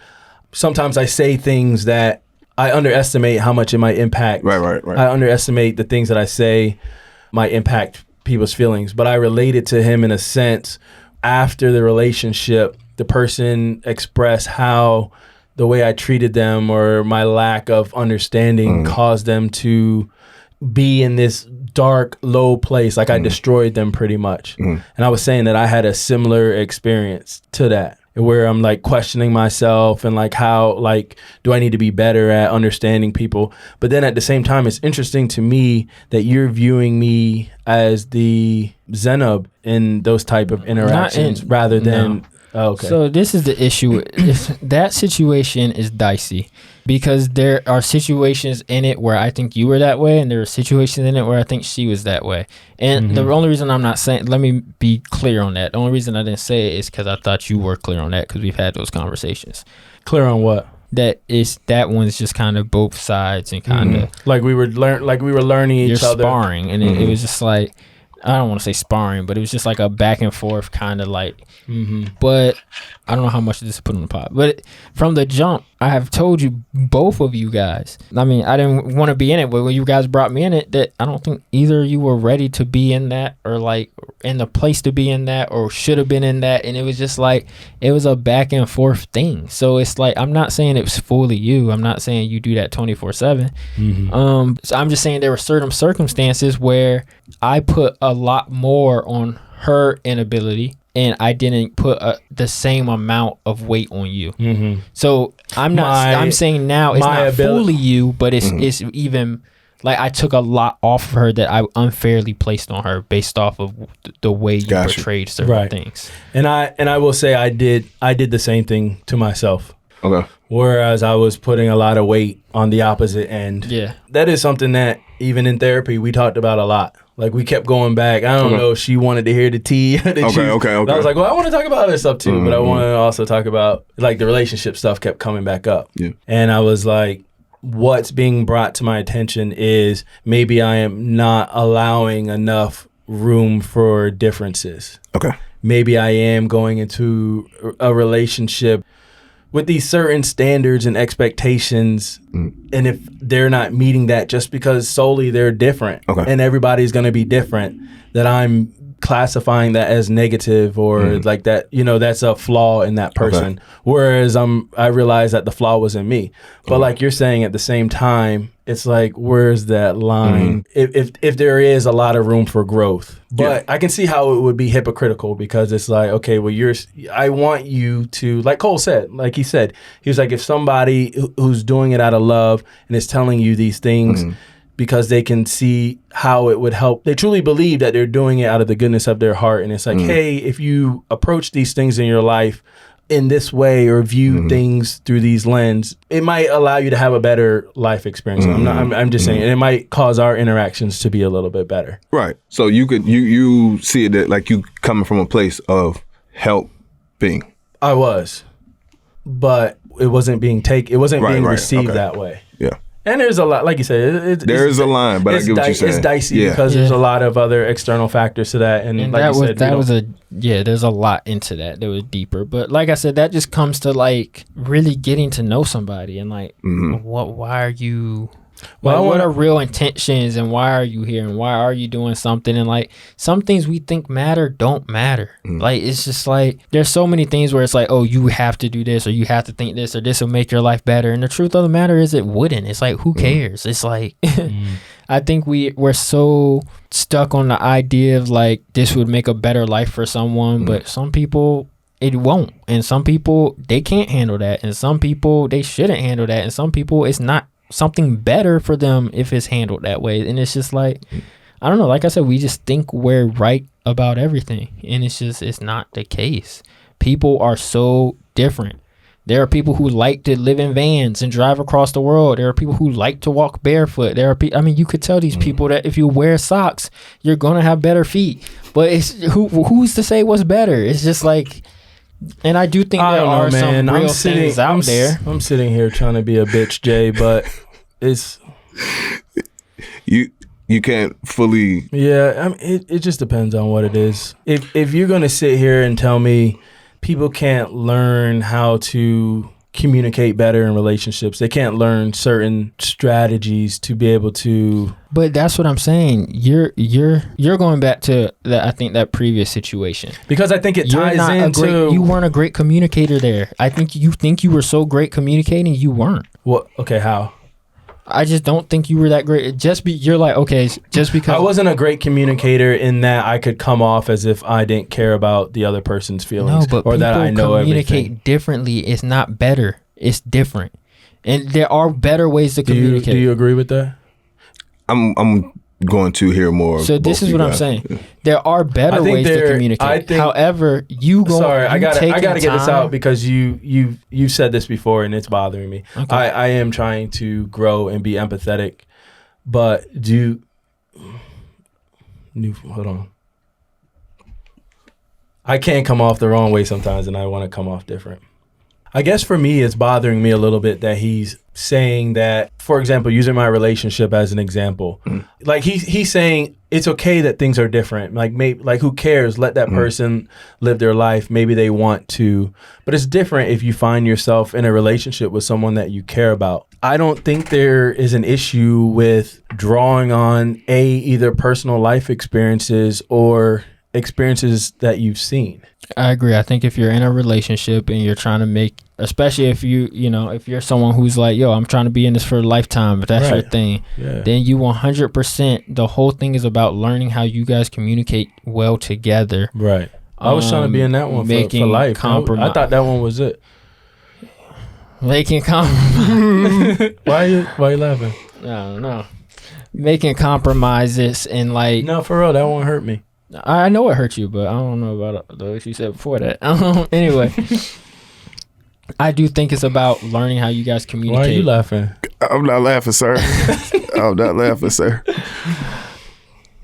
sometimes I say things that I underestimate how much it might impact. Right. I underestimate the things that I say might impact people's feelings. But I related to him in a sense. After the relationship, the person expressed how the way I treated them or my lack of understanding caused them to be in this dark, low place. Like I destroyed them pretty much. And I was saying that I had a similar experience to that, where I'm like questioning myself and like how, like, do I need to be better at understanding people? But then at the same time, it's interesting to me that you're viewing me as the Zenab in those type of interactions rather than... No. Oh, okay. So this is the issue. That situation is dicey because there are situations in it where I think you were that way, and there are situations in it where I think she was that way. And the only reason I'm not saying, let me be clear on that. The only reason I didn't say it is because I thought you were clear on that because we've had those conversations. Clear on what? That one's just kind of both sides and kind of like we were learning each other. You're sparring, and it was just like, I don't want to say sparring, but it was just like a back and forth kind of like, but I don't know how much this is put on the pot. But from the jump, I have told you, both of you guys, I mean, I didn't want to be in it, but when you guys brought me in it, that I don't think either of you were ready to be in that or like in the place to be in that or should have been in that. And it was just like, it was a back and forth thing. So it's like, I'm not saying it was fully you. I'm not saying you do that 24/7. So I'm just saying there were certain circumstances where I put a lot more on her inability and I didn't put the same amount of weight on you. So I'm saying now it's not fully you, but it's even like I took a lot off of her that I unfairly placed on her based off of the way you portrayed certain things. And I will say I did the same thing to myself. Okay. Whereas I was putting a lot of weight on the opposite end. Yeah. That is something that even in therapy we talked about a lot. Like we kept going back. I don't know if she wanted to hear the tea. Okay. And I was like, well, I want to talk about other stuff too, but I want to also talk about like the relationship stuff kept coming back up. Yeah. And I was like, what's being brought to my attention is maybe I am not allowing enough room for differences. Okay. Maybe I am going into a relationship with these certain standards and expectations, and if they're not meeting that just because solely they're different, and everybody's going to be different, that I'm classifying that as negative or like that, that's a flaw in that person. Whereas I realize that the flaw was in me. But like you're saying at the same time, it's like, where's that line? If there is a lot of room for growth. But I can see how it would be hypocritical because it's like, okay, well, I want you to, like Cole said, like he said, he was like, if somebody who's doing it out of love and is telling you these things because they can see how it would help, they truly believe that they're doing it out of the goodness of their heart. And it's like, hey, if you approach these things in your life in this way or view things through these lens, it might allow you to have a better life experience. I'm just saying, and it might cause our interactions to be a little bit better. Right. So you see it that like you coming from a place of helping. I was, but it wasn't being being received that way. Yeah. And there's a lot, like you said, there's a line, but I get what you're saying. It's dicey because there's a lot of other external factors to that. And like you said, there's a lot into that. That was deeper. But like I said, that just comes to like really getting to know somebody and like, why are you... Well, what are real intentions and why are you here and why are you doing something? And like some things we think matter don't matter. Like it's just like there's so many things where it's like, oh, you have to do this or you have to think this or this will make your life better. And the truth of the matter is it wouldn't. It's like, who cares? It's like I think we're so stuck on the idea of like this would make a better life for someone, but some people it won't. And some people they can't handle that. And some people they shouldn't handle that. And some people it's not something better for them if it's handled that way. And it's just like, I don't know, like I said, we just think we're right about everything, and it's not the case. People are so different There are people who like to live in vans and drive across the world. There are people who like to walk barefoot. There are I mean, you could tell these people that if you wear socks, you're gonna have better feet. But it's who's to say what's better? It's just like, and I do think there are some real things out there. I'm sitting here trying to be a bitch, Jay, but it's you can't fully. Yeah, I mean, it just depends on what it is. If you're gonna sit here and tell me people can't learn how to communicate better in relationships, they can't learn certain strategies to be able to. But that's what I'm saying. You're going back to that. I think that previous situation, because I think it ties into you weren't a great communicator there. I think you were so great communicating, you weren't. Well, okay, how? I just don't think you were that great. You're like, okay, just because I wasn't a great communicator in that I could come off as if I didn't care about the other person's feelings, no, but or that I know communicate everything. Differently. It's not better. It's different, and there are better ways to communicate. Do you agree with that? I'm going to hear more. So this is what I'm saying. There are better ways to communicate. However, I gotta get this out because you said this before and it's bothering me. Okay. I am trying to grow and be empathetic, but hold on. I can't come off the wrong way sometimes, and I want to come off different. I guess for me, it's bothering me a little bit that he's saying that, for example, using my relationship as an example, like he's saying it's okay that things are different. Like who cares? Let that person live their life. Maybe they want to, but it's different if you find yourself in a relationship with someone that you care about. I don't think there is an issue with drawing on either personal life experiences or experiences that you've seen. I agree. I think if you're in a relationship and you're trying to make, especially if if you're someone who's like, yo, I'm trying to be in this for a lifetime, but that's your thing, then you 100%, the whole thing is about learning how you guys communicate well together. Right. I was trying to be in that one for life. I thought that one was it. Making compromise. Why are you laughing? I don't know. Making compromises and like. No, for real, that won't hurt me. I know it hurt you, but I don't know about those you said before that. Anyway, I do think it's about learning how you guys communicate. Why are you laughing? I'm not laughing, sir. I'm not laughing, sir.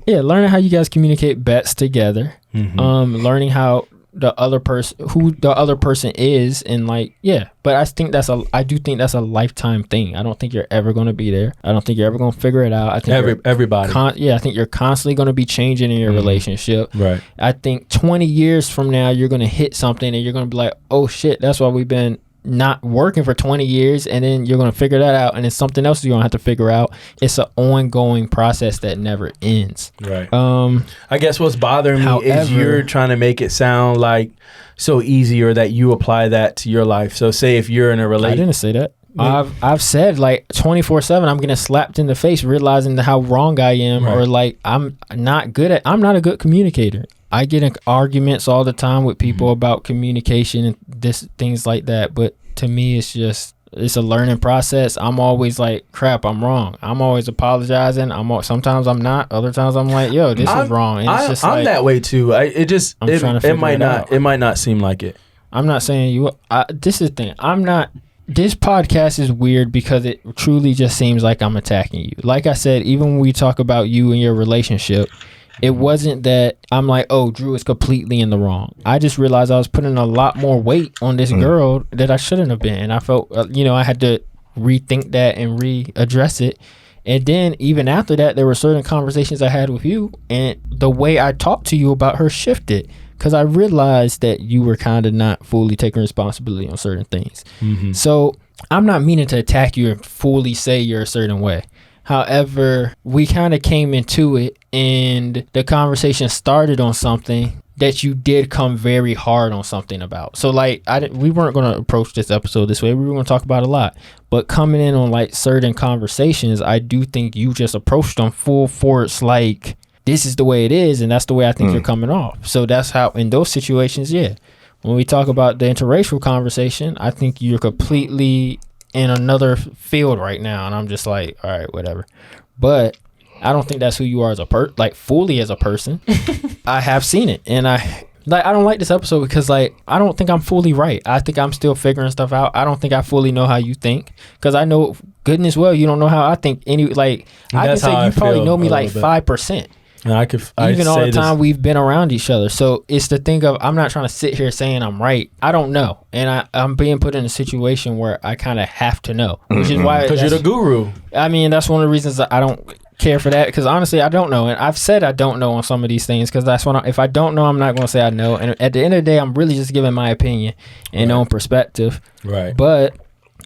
Yeah, learning how you guys communicate best together. Mm-hmm. Learning how the other person is, and like, yeah. But I do think that's a lifetime thing. I don't think you're ever going to be there. I don't think you're ever going to figure it out. I think everybody. I think you're constantly going to be changing in your relationship. Right. I think 20 years from now, you're going to hit something and you're going to be like, oh shit, that's why we've been not working for 20 years, and then you're going to figure that out, and then something else you're going to have to figure out. It's an ongoing process that never ends. Right. I guess what's bothering me is you're trying to make it sound like so easy, or that you apply that to your life. So say if you're in a relationship. I didn't say that. I've said like 24/7 I'm getting slapped in the face realizing how wrong I am, or like I'm not a good communicator. I get in arguments all the time with people about communication and things like that. But to me, it's a learning process. I'm always like, crap, I'm wrong. I'm always apologizing. Sometimes I'm not. Other times I'm like, yo, this is wrong. And it's just I'm that way too. It might not seem like it. I'm not saying this is the thing. This podcast is weird because it truly just seems like I'm attacking you. Like I said, even when we talk about you and your relationship, it wasn't that I'm like, oh, Drew is completely in the wrong. I just realized I was putting a lot more weight on this girl that I shouldn't have been. And I felt, I had to rethink that and readdress it. And then even after that, there were certain conversations I had with you, and the way I talked to you about her shifted because I realized that you were kind of not fully taking responsibility on certain things. Mm-hmm. So I'm not meaning to attack you and fully say you're a certain way. However, we kind of came into it and the conversation started on something that you did come very hard on something about. So like we weren't going to approach this episode this way. We were going to talk about a lot. But coming in on like certain conversations, I do think you just approached them full force like this is the way it is, and that's the way I think you're coming off. So that's how in those situations, yeah. When we talk about the interracial conversation, I think you're completely in another field right now, and I'm just like, all right, whatever. But I don't think that's who you are as a fully as a person. I have seen it, and Like, I don't like this episode because, like, I don't think I'm fully right. I think I'm still figuring stuff out. I don't think I fully know how you think, because I know goodness well you don't know how I think. I can say you probably know me like 5%. And even all the time we've been around each other. So it's the thing of, I'm not trying to sit here saying I'm right. I don't know. And I'm being put in a situation where I kind of have to know, which is why. Because you're the guru. I mean, that's one of the reasons I don't care for that, because honestly, I don't know. And I've said I don't know on some of these things, because that's when if I don't know, I'm not going to say I know. And at the end of the day, I'm really just giving my opinion and own perspective. Right. But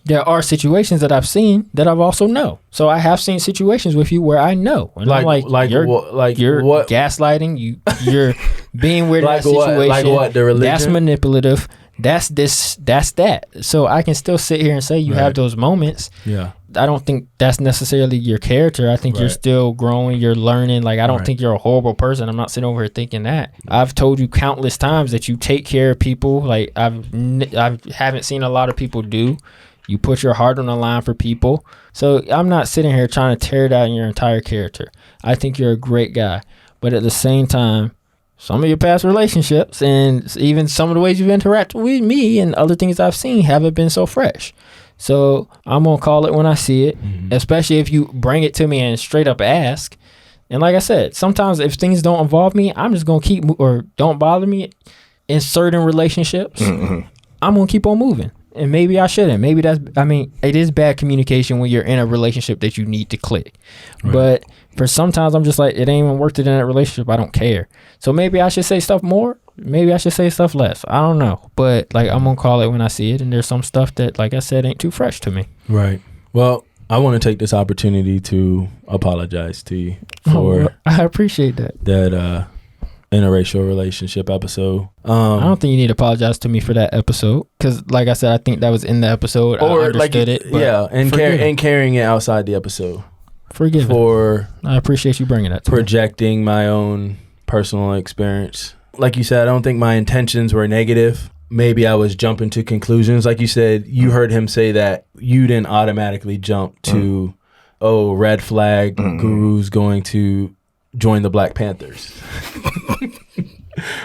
there are situations that I've seen that I've also know. So I have seen situations with you where I know. And I'm you're what? Gaslighting. You're being weird in that situation. Like what? The religion? That's manipulative. That's this. That's that. So I can still sit here and say you have those moments. Yeah. I don't think that's necessarily your character. I think you're still growing. You're learning. Like, I don't think you're a horrible person. I'm not sitting over here thinking that. I've told you countless times that you take care of people. Like, I haven't seen a lot of people do. You put your heart on the line for people. So I'm not sitting here trying to tear down your entire character. I think you're a great guy. But at the same time, some of your past relationships and even some of the ways you've interacted with me and other things I've seen haven't been so fresh. So I'm going to call it when I see it, especially if you bring it to me and straight up ask. And like I said, sometimes if things don't involve me, I'm just going to keep, or don't bother me in certain relationships. I'm going to keep on moving. And maybe I shouldn't. Maybe it is bad communication when you're in a relationship that you need to click. Right. But for sometimes I'm just like, it ain't even worth it in that relationship. I don't care. So maybe I should say stuff more. Maybe I should say stuff less. I don't know. But like, I'm going to call it when I see it. And there's some stuff that, like I said, ain't too fresh to me. Right. Well, I want to take this opportunity to apologize to you for I appreciate that. That interracial relationship episode. I don't think you need to apologize to me for that episode, because like I said, I think that was in the episode. Or I understood it. Yeah, and carrying it outside the episode. Forgive for I appreciate you bringing that to projecting my own personal experience. Like you said, I don't think my intentions were negative. Maybe I was jumping to conclusions. Like you said, you heard him say that you didn't automatically jump to, red flag, guru's going to join the Black Panthers.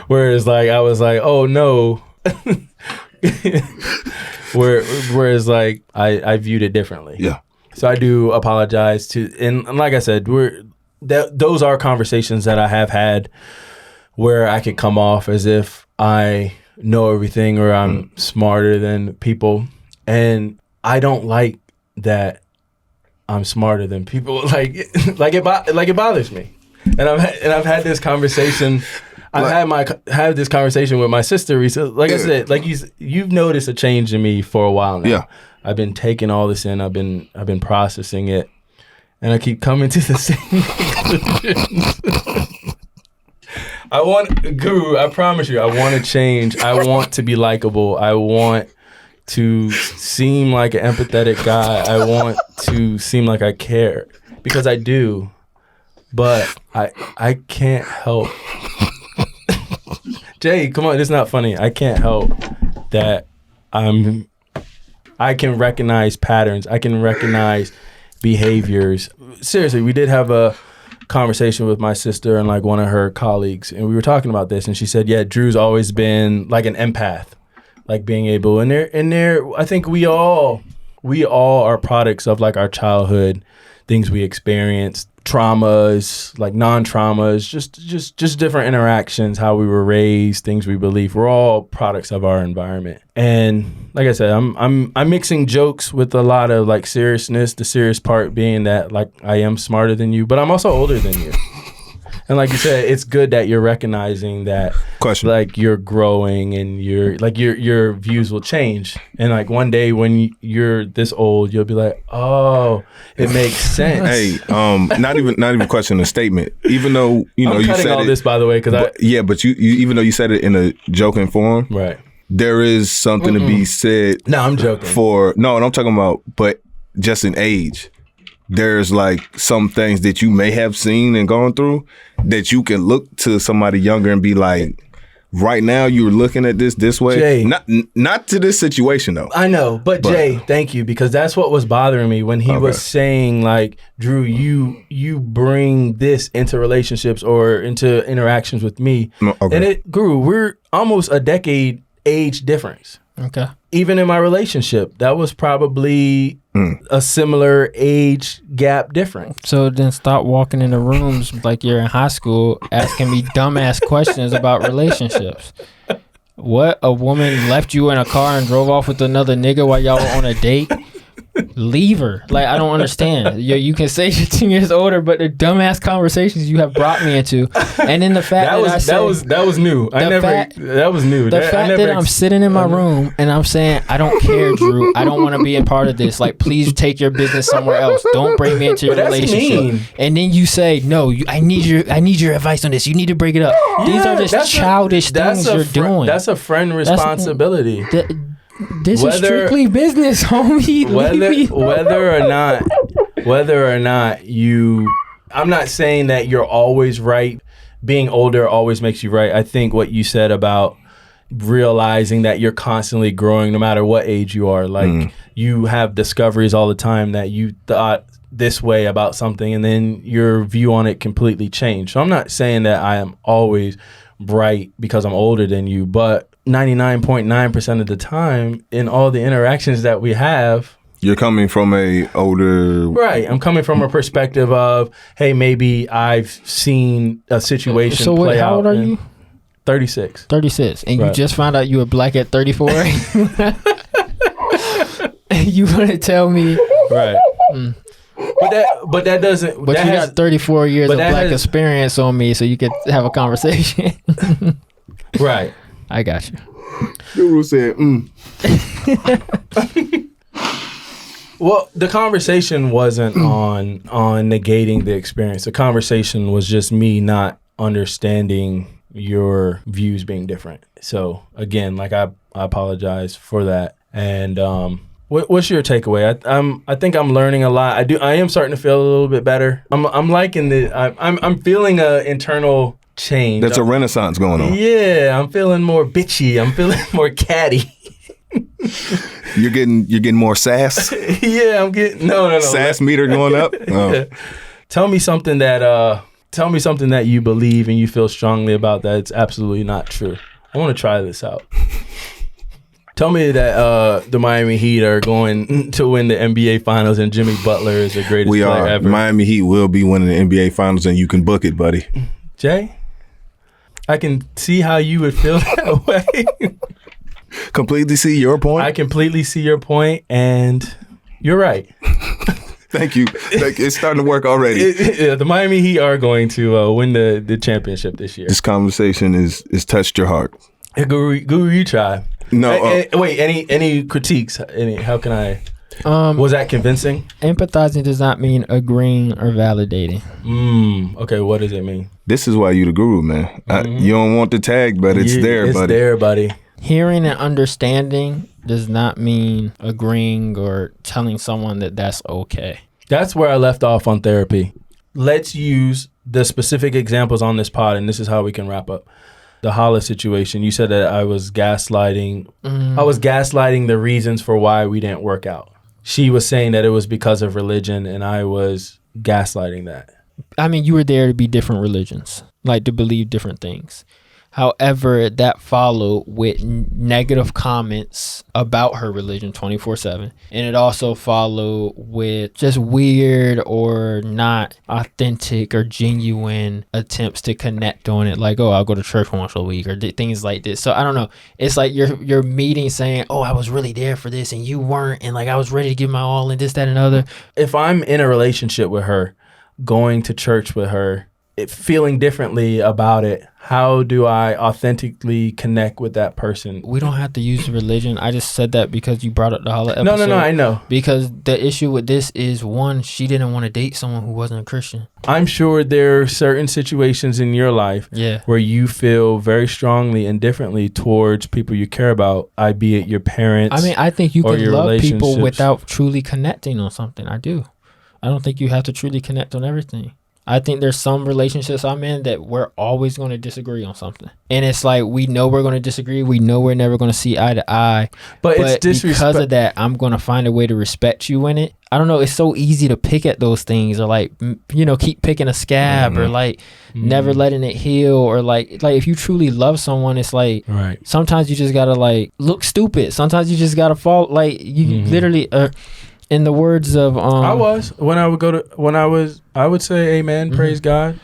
Whereas like I was like, oh no. Whereas like I viewed it differently. Yeah. So I do apologize to, and like I said, those are conversations that I have had where I could come off as if I know everything or I'm smarter than people, and I don't like that I'm smarter than people. Like it bothers me. And I've had this conversation. I've had this conversation with my sister recently. Like I said, like you've noticed a change in me for a while now. Yeah. I've been taking all this in. I've been processing it, and I keep coming to the same conclusions. Guru, I promise you, I want to change. I want to be likable. I want to seem like an empathetic guy. I want to seem like I care, because I do. But I can't help. Jay, come on, it's not funny. I can't help that I can recognize patterns. I can recognize behaviors. Seriously, we did have a conversation with my sister and like one of her colleagues, and we were talking about this, and she said, yeah, Drew's always been like an empath, like being able, and there I think we all are products of like our childhood, things we experienced, traumas, like non-traumas, just different interactions, how we were raised, things we believe. We're all products of our environment. And like I said, I'm mixing jokes with a lot of like seriousness, the serious part being that like I am smarter than you, but I'm also older than you. And like you said, it's good that you're recognizing that like you're growing and your views will change. And like one day when you're this old, you'll be like, oh, it makes sense. Hey, not even questioning the statement. Even though I'm you said all this, by the way, because but you even though you said it in a joking form, right? There is something to be said. No, I'm joking. And I'm talking about, but just in age. There's like some things that you may have seen and gone through that you can look to somebody younger and be like, right now you're looking at this way. Jay. Not to this situation though. I know, but Jay, thank you, because that's what was bothering me when he was saying like, Drew, you bring this into relationships or into interactions with me, and it grew. We're almost a decade age difference. Okay. Even in my relationship, that was probably a similar age gap difference. So then stop walking in the rooms like you're in high school asking me dumbass questions about relationships. What? A woman left you in a car and drove off with another nigga while y'all were on a date? Leave her. Like, I don't understand. You can say you're 10 years older, but the dumbass conversations you have brought me into, and then the fact that was new. That was new. The fact that I'm sitting in my room and I'm saying, I don't care, Drew. I don't want to be a part of this. Like, please take your business somewhere else. Don't bring me into your relationship. Mean. And then you say, no, I need your advice on this. You need to break it up. These are just childish things you're doing. That's a friend responsibility. This is strictly business, homie. Whether or not you, I'm not saying that you're always right. Being older always makes you right. I think what you said about realizing that you're constantly growing no matter what age you are. Like you have discoveries all the time that you thought this way about something and then your view on it completely changed. So I'm not saying that I am always right because I'm older than you, but 99.9% of the time in all the interactions that we have, you're coming from a older... Right. I'm coming from a perspective of, hey, maybe I've seen a situation play out. How old are you? 36. 36. And you just found out you were black at 34? You want to tell me... Right. But that doesn't... But you got 34 years of black experience on me, so you could have a conversation. Right. I got you. Guru said, Well, the conversation wasn't on negating the experience. The conversation was just me not understanding your views being different. So again, like I apologize for that. And what's your takeaway? I think I'm learning a lot. I am starting to feel a little bit better. I'm liking I'm feeling a internal change. That's a renaissance going on. Yeah, I'm feeling more bitchy. I'm feeling more catty. You're getting more sass. Yeah, I'm getting no. Sass meter going up. Oh. Yeah. Tell me something that you believe and you feel strongly about that it's absolutely not true. I want to try this out. Tell me that the Miami Heat are going to win the NBA Finals and Jimmy Butler is the greatest player ever. Miami Heat will be winning the NBA Finals and you can book it, buddy. Jay, I can see how you would feel that way. Completely see your point. I completely see your point, and you're right. Thank you. It's starting to work already. The Miami Heat are going to win the championship this year. This conversation is touched your heart. Hey, Guru, you try. No. Wait. Any critiques? How can I? Was that convincing? Empathizing does not mean agreeing or validating. Okay, what does it mean? This is why you the guru, man. You don't want the tag, but it's there, buddy. It's there, buddy. Hearing and understanding does not mean agreeing or telling someone that that's okay. That's where I left off on therapy. Let's use the specific examples on this pod, and this is how we can wrap up. The Halla situation, you said that I was gaslighting. I was gaslighting the reasons for why we didn't work out. She was saying that it was because of religion, and I was gaslighting that. I mean, you were there to be different religions, like to believe different things. However, that followed with negative comments about her religion 24/7. And it also followed with just weird or not authentic or genuine attempts to connect on it. Like, oh, I'll go to church once a week or things like this. So I don't know. It's like you're meeting saying, oh, I was really there for this and you weren't. And like, I was ready to give my all and this, that, and other. If I'm in a relationship with her, going to church with her, feeling differently about it, how do I authentically connect with that person? We don't have to use religion. I just said that because you brought up the Halla episode. No, I know. Because the issue with this is, one, she didn't want to date someone who wasn't a Christian. I'm sure there are certain situations in your life where you feel very strongly and differently towards people you care about, albeit your parents. I mean, I think you can love people without truly connecting on something. I do. I don't think you have to truly connect on everything. I think there's some relationships I'm in that we're always going to disagree on something. And it's like, we know we're going to disagree. We know we're never going to see eye to eye. But it's disrespect. Because of that, I'm going to find a way to respect you in it. I don't know. It's so easy to pick at those things, or like, you know, keep picking a scab, or like never letting it heal, or like if you truly love someone, it's like, sometimes you just got to like look stupid. Sometimes you just got to fall. Like you literally, in the words of, I would say amen, praise God.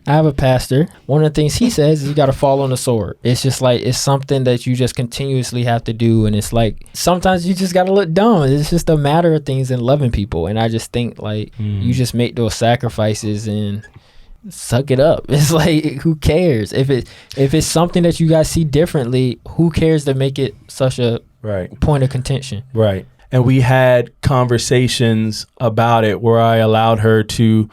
I have a pastor. One of the things he says is you got to fall on the sword. It's just like, it's something that you just continuously have to do. And it's like, sometimes you just got to look dumb. It's just a matter of things and loving people. And I just think like, you just make those sacrifices and suck it up. It's like, who cares? If it's something that you guys see differently, who cares to make it such a point of contention? Right. And we had conversations about it where I allowed her to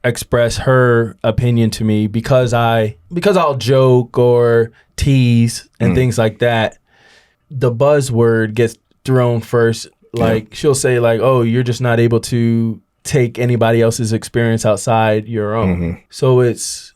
express her opinion to me, because I'll joke or tease and things like that. The buzzword gets thrown first. Like she'll say like, "Oh, you're just not able to take anybody else's experience outside your own." So it's,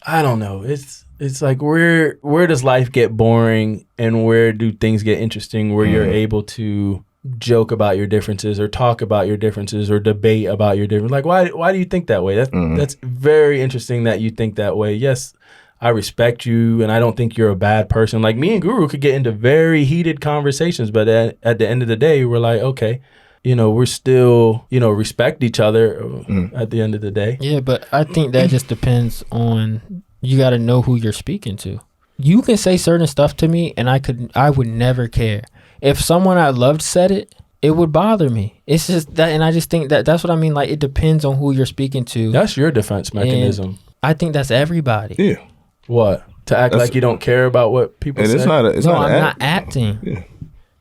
I don't know. It's like, where does life get boring and where do things get interesting, where you're able to joke about your differences or talk about your differences or debate about your differences. Like, why do you think that way? That's very interesting that you think that way. Yes, I respect you and I don't think you're a bad person. Like me and Guru could get into very heated conversations, but at the end of the day, we're like, okay, you know, we're still, you know, respect each other at the end of the day. Yeah, but I think that just depends on, you got to know who you're speaking to. You can say certain stuff to me and I would never care. If someone I loved said it, it would bother me. It's just that, and I just think that's what I mean. Like, it depends on who you're speaking to. That's your defense mechanism. And I think that's everybody. Yeah. What? To act like you don't care about what people say? I'm not acting. Yeah.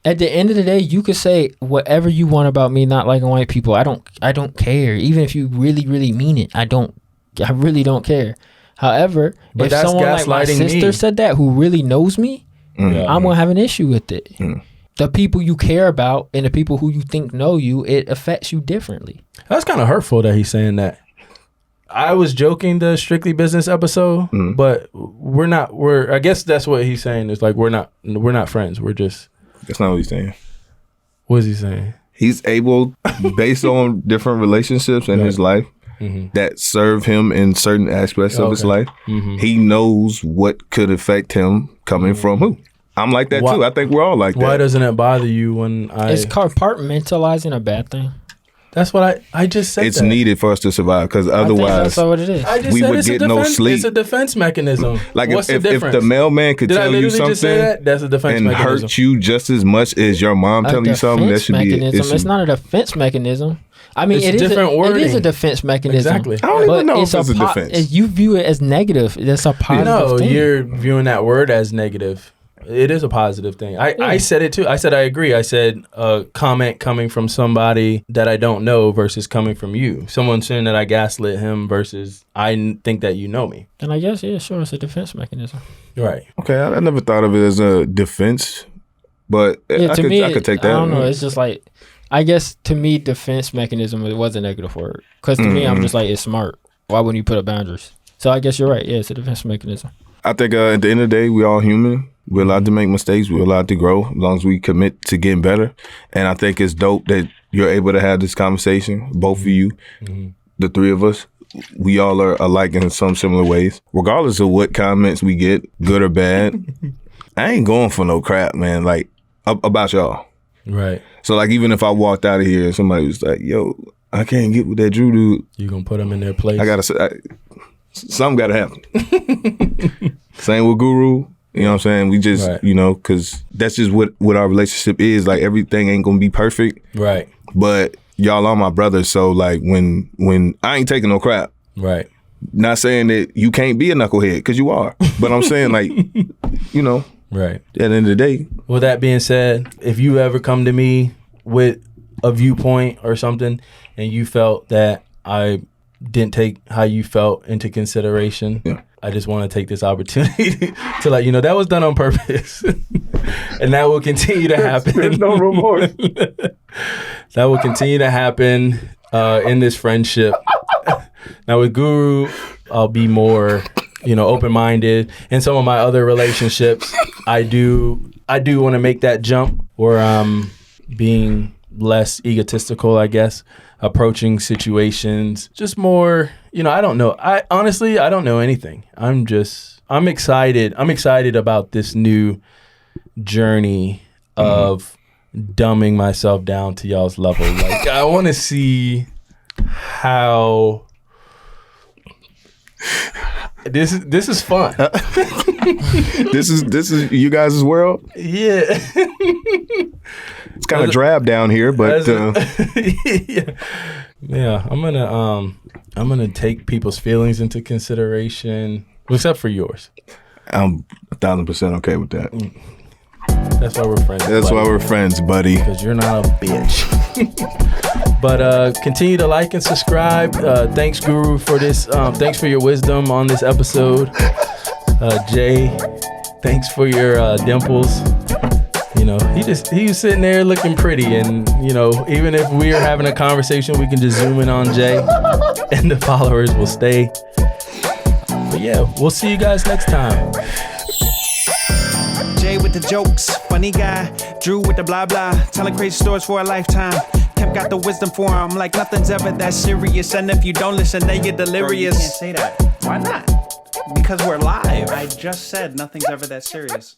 At the end of the day, you could say whatever you want about me not liking white people. I don't care. Even if you really, really mean it, I really don't care. However, if someone like my sister said that, who really knows me, I'm gonna have an issue with it. The people you care about and the people who you think know you, it affects you differently. That's kind of hurtful that he's saying that. I was joking the Strictly Business episode, but I guess that's what he's saying. It's like, we're not friends. We're just. That's not what he's saying. What is he saying? He's able, based on different relationships in his life that serve him in certain aspects of his life, he knows what could affect him coming from who. I'm like that too. I think we're all like that. Why doesn't it bother you when Is compartmentalizing a bad thing? That's what I just said. It's needed for us to survive, because otherwise, that's what it is. We would get no sleep. It's a defense mechanism. Like, what's if the difference? If the mailman could tell you something, just say that? That's a defense and mechanism. hurt you just as much as your mom telling you something, that should be an issue. It's not a defense mechanism. I mean, it's different wording. It is a defense mechanism. Exactly. I don't even know if it's a defense. You view it as negative. That's a positive thing. No, you're viewing that word as negative. It is a positive thing. I said it too. I said I agree. I said a comment coming from somebody that I don't know versus coming from you. Someone saying that I gaslit him versus I think that you know me. And I guess, yeah, sure, it's a defense mechanism. Right. Okay, I never thought of it as a defense, but I could take that. I don't know. It's just like, I guess to me, defense mechanism, it was a negative word. Because to me, I'm just like, it's smart. Why wouldn't you put up boundaries? So I guess you're right. Yeah, it's a defense mechanism. I think at the end of the day, we're all human. We're allowed to make mistakes. We're allowed to grow as long as we commit to getting better. And I think it's dope that you're able to have this conversation, both of you, the three of us. We all are alike in some similar ways. Regardless of what comments we get, good or bad, I ain't going for no crap, man, like, about y'all. Right. So, like, even if I walked out of here and somebody was like, yo, I can't get with that Drew dude. You gonna put them in their place? I gotta say, something gotta happen. Same with Guru. You know what I'm saying? We just, you know, because that's just what our relationship is. Like, everything ain't going to be perfect. Right. But y'all are my brothers. So, like, when I ain't taking no crap. Right. Not saying that you can't be a knucklehead, because you are. But I'm saying, like, you know. Right. At the end of the day. With that being said, if you ever come to me with a viewpoint or something and you felt that I didn't take how you felt into consideration, I just want to take this opportunity to let you know that was done on purpose. And that will continue to happen. There's no remorse. That will continue to happen in this friendship. Now with Guru, I'll be more, open-minded. In some of my other relationships, I do want to make that jump where I'm being less egotistical, I guess, approaching situations just more, I don't know. I don't know anything. I'm excited. I'm excited about this new journey of dumbing myself down to y'all's level. Like, I want to see how this is fun. This is you guys' world. Yeah. It's kind of drab down here, but yeah. I'm gonna take people's feelings into consideration, except for yours. I'm 1,000% okay with that. That's why we're friends. That's why we're friends, buddy. Because you're not a bitch. But continue to like and subscribe. Thanks, Guru, for this. Thanks for your wisdom on this episode. Jay, thanks for your dimples. He was sitting there looking pretty, and even if we're having a conversation, we can just zoom in on Jay, and the followers will stay. But yeah, we'll see you guys next time. Jay with the jokes, funny guy. Drew with the blah blah, telling crazy stories for a lifetime. Kemp got the wisdom for him, like nothing's ever that serious. And if you don't listen, then you're delirious. Bro, you can't say that. Why not? Because we're live. I just said nothing's ever that serious.